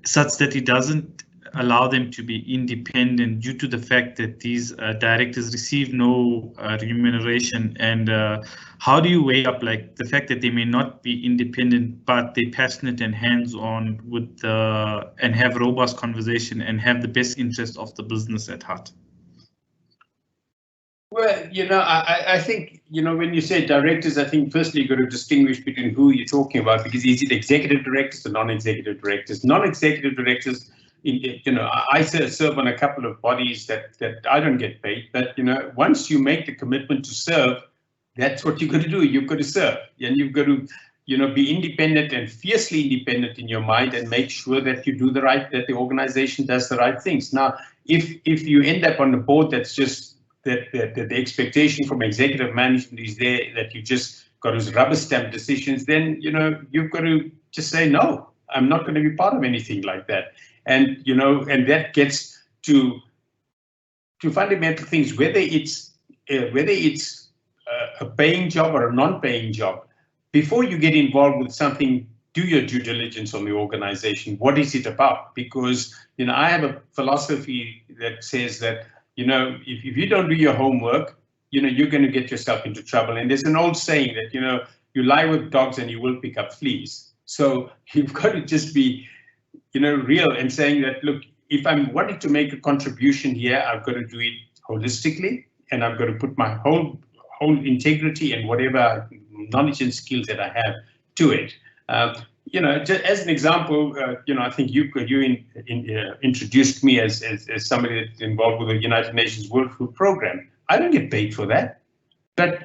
such that it doesn't allow them to be independent due to the fact that these directors receive no remuneration, and how do you weigh up like the fact that they may not be independent but they're passionate and hands-on with and have robust conversation and have the best interest of the business at heart? Well, I think, when you say directors, I think firstly you've got to distinguish between who you're talking about, because is it executive directors or non-executive directors? Non-executive directors, I serve on a couple of bodies that I don't get paid, but, once you make the commitment to serve, that's what you've got to do. You've got to serve, and you've got to, be independent and fiercely independent in your mind, and make sure that you do that the organization does the right things. Now, if you end up on a board that's just that the expectation from executive management is there that you just got to rubber stamp decisions, then you've got to just say no. I'm not going to be part of anything like that. And and that gets to fundamental things, whether it's a paying job or a non-paying job. Before you get involved with something, do your due diligence on the organization. What is it about? Because I have a philosophy that says that if you don't do your homework, you're going to get yourself into trouble. And there's an old saying that, you lie with dogs and you will pick up fleas. So you've got to just be, real and saying that, look, if I'm wanting to make a contribution here, I've got to do it holistically, and I've got to put my whole integrity and whatever knowledge and skills that I have to it. Just as an example, I think you introduced me as somebody that's involved with the United Nations World Food Program. I don't get paid for that, but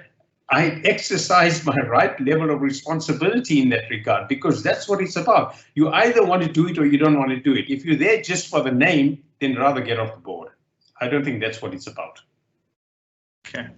I exercise my right level of responsibility in that regard, because that's what it's about. You either want to do it or you don't want to do it. If you're there just for the name, then rather get off the board. I don't think that's what it's about. Okay.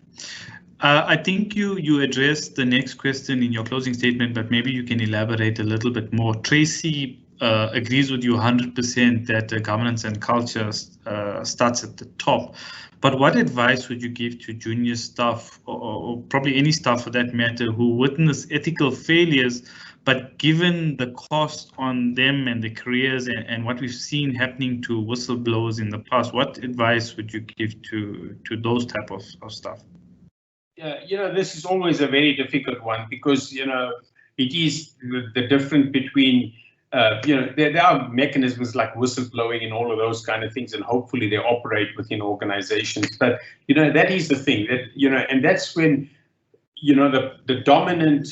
I think you addressed the next question in your closing statement, but maybe you can elaborate a little bit more. Tracy agrees with you 100% that governance and culture starts at the top. But what advice would you give to junior staff, or probably any staff for that matter, who witness ethical failures, but given the cost on them and the careers and what we've seen happening to whistleblowers in the past, what advice would you give to those type of staff? Yeah, this is always a very difficult one, because it is the difference between there are mechanisms like whistleblowing and all of those kind of things, and hopefully they operate within organizations. But that is the thing that and that's when the dominant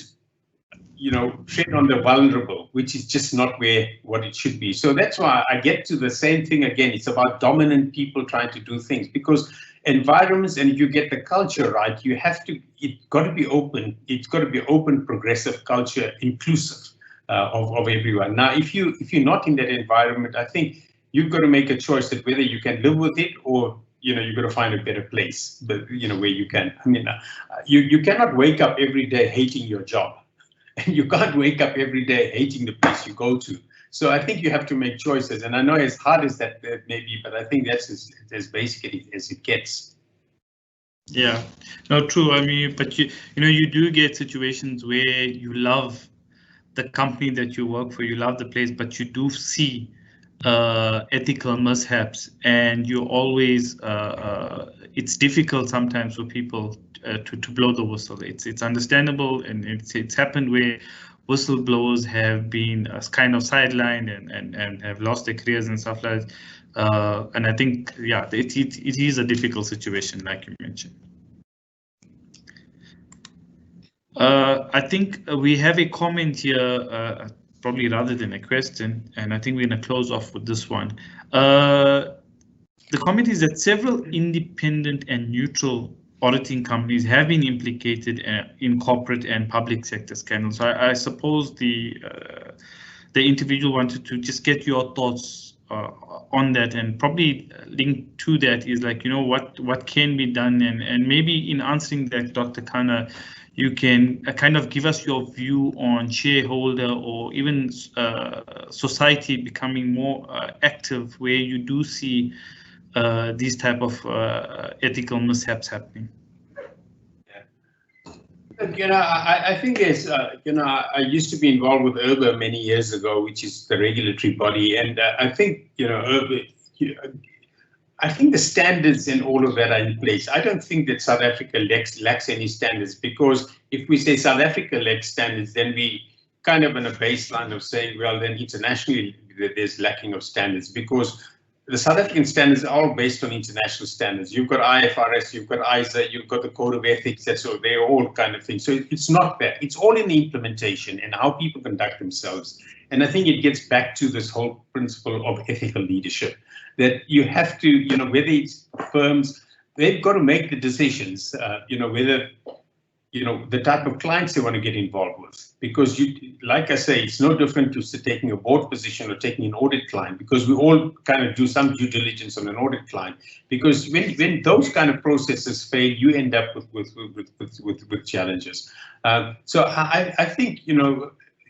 tread on the vulnerable, which is just not what it should be. So that's why I get to the same thing again. It's about dominant people trying to do things, because environments, and if you get the culture right, it's got to be open. It's got to be open, progressive culture, inclusive of everyone. Now, if you're not in that environment, I think you've got to make a choice that whether you can live with it, or you've got to find a better place, but where you can. I mean, you cannot wake up every day hating your job, and you can't wake up every day hating the place you go to. So I think you have to make choices, and I know as hard as that may be, but I think that's as basic as it gets. Yeah, no, true. I mean, but you do get situations where you love the company that you work for, you love the place, but you do see ethical mishaps, and you always it's difficult sometimes for people to blow the whistle. It's understandable, and it's happened where whistleblowers have been kind of sidelined and have lost their careers and stuff like that. And I think, yeah, it is a difficult situation, like you mentioned. I think we have a comment here, probably rather than a question, and I think we're going to close off with this one. The comment is that several independent and neutral auditing companies have been implicated in corporate and public sector scandals. So I suppose the individual wanted to just get your thoughts on that, and probably linked to that is like, what can be done, and maybe in answering that, Dr. Kana, you can kind of give us your view on shareholder or even society becoming more active, where you do see these type of ethical mishaps happening. I think there's, I used to be involved with URBA many years ago, which is the regulatory body, and I think, I think the standards and all of that are in place. I don't think that South Africa lacks any standards, because if we say South Africa lacks standards, then we kind of on a baseline of saying, well, then internationally there's lacking of standards, because the South African standards are all based on international standards. You've got IFRS, you've got ISA, you've got the Code of Ethics, so they're all kind of things. So it's not that. It's all in the implementation and how people conduct themselves. And I think it gets back to this whole principle of ethical leadership, that you have to, whether it's firms, they've got to make the decisions, whether, the type of clients they want to get involved with. Because like I say, it's no different to taking a board position or taking an audit client, because we all kind of do some due diligence on an audit client. Because when those kind of processes fail, you end up with challenges. So I think,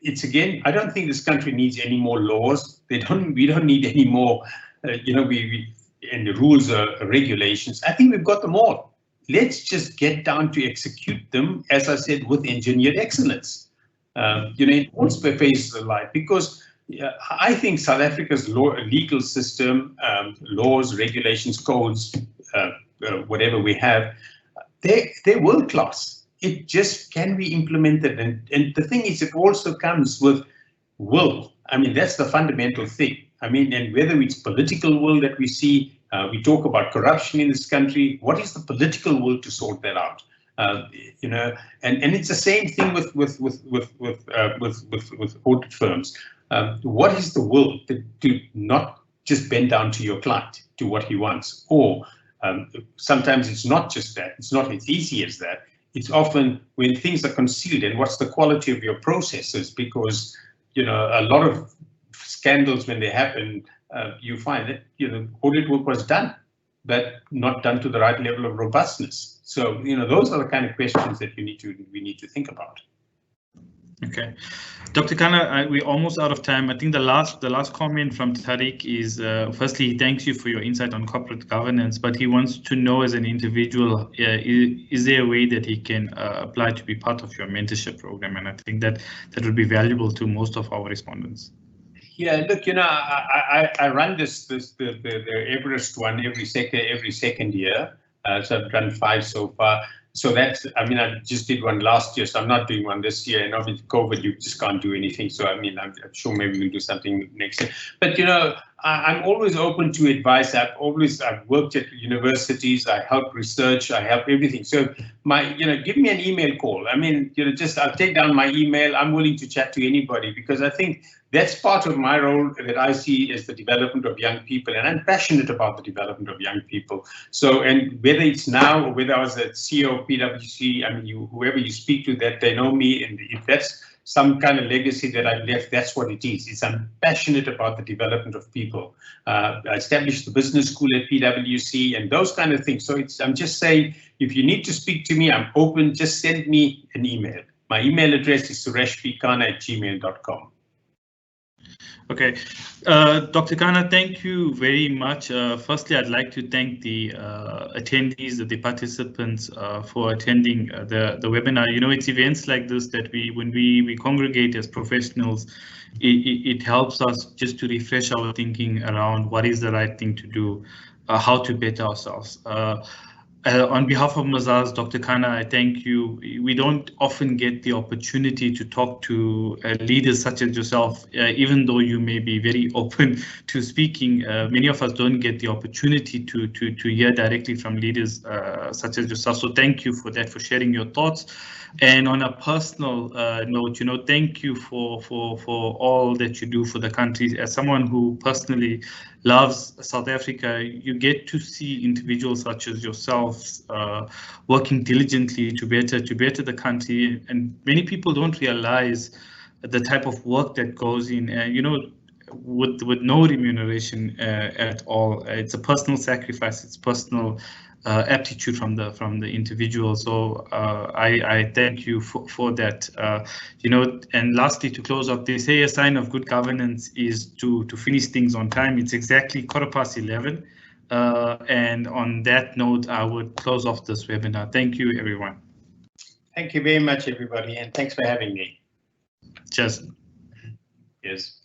it's again, I don't think this country needs any more laws. We don't need any more, and the rules or regulations. I think we've got them all. Let's just get down to execute them, as I said, with engineered excellence, in all phases of life. Because I think South Africa's legal system, laws, regulations, codes, whatever we have, they're world class. It just can be implemented. And the thing is, it also comes with will. I mean, that's the fundamental thing. I mean, and whether it's political will that we see, we talk about corruption in this country. What is the political will to sort that out? And it's the same thing with audit firms. What is the will to not just bend down to your client, to what he wants? Or sometimes it's not just that. It's not as easy as that. It's often when things are concealed, and what's the quality of your processes? Because a lot of scandals, when they happen, you find that audit work was done, but not done to the right level of robustness. So those are the kind of questions that we need to think about. Okay, Dr. Kana, we're almost out of time. I think the last comment from Tariq is, firstly, he thanks you for your insight on corporate governance, but he wants to know, as an individual, is there a way that he can apply to be part of your mentorship program? And I think that would be valuable to most of our respondents. Yeah, look, I run the Everest one every second year. So I've done 5 so far. So that's, I mean, I just did one last year, so I'm not doing one this year. And obviously COVID, you just can't do anything. So I mean, I'm sure maybe we'll do something next year. But I'm always open to advice. I've worked at universities. I help research. I help everything. So give me an email call. I mean, I'll take down my email. I'm willing to chat to anybody, because I think that's part of my role that I see as the development of young people, and I'm passionate about the development of young people. So, and whether it's now or whether I was at CEO of PwC, I mean, whoever you speak to, that they know me, and if that's some kind of legacy that I've left, that's what it is. I'm passionate about the development of people. I established the business school at PwC and those kind of things. So I'm just saying, if you need to speak to me, I'm open. Just send me an email. My email address is sureshpkana@gmail.com. Okay, Dr. Kana, thank you very much. Firstly, I'd like to thank the attendees, the participants for attending the webinar. It's events like this that when we congregate as professionals, it helps us just to refresh our thinking around what is the right thing to do, how to better ourselves. On behalf of Mazars, Dr. Kana, I thank you. We don't often get the opportunity to talk to leaders such as yourself, even though you may be very open to speaking. Many of us don't get the opportunity to hear directly from leaders such as yourself. So thank you for that, for sharing your thoughts. And on a personal note, thank you for all that you do for the country. As someone who personally loves South Africa, you get to see individuals such as yourselves working diligently to better the country. And many people don't realize the type of work that goes in, with no remuneration at all. It's a personal sacrifice. It's personal aptitude from the individual. So I thank you for that. And lastly, to close off, they say a sign of good governance is to finish things on time. It's exactly 11:15. And on that note, I would close off this webinar. Thank you, everyone. Thank you very much, everybody, and thanks for having me. Cheers. Yes.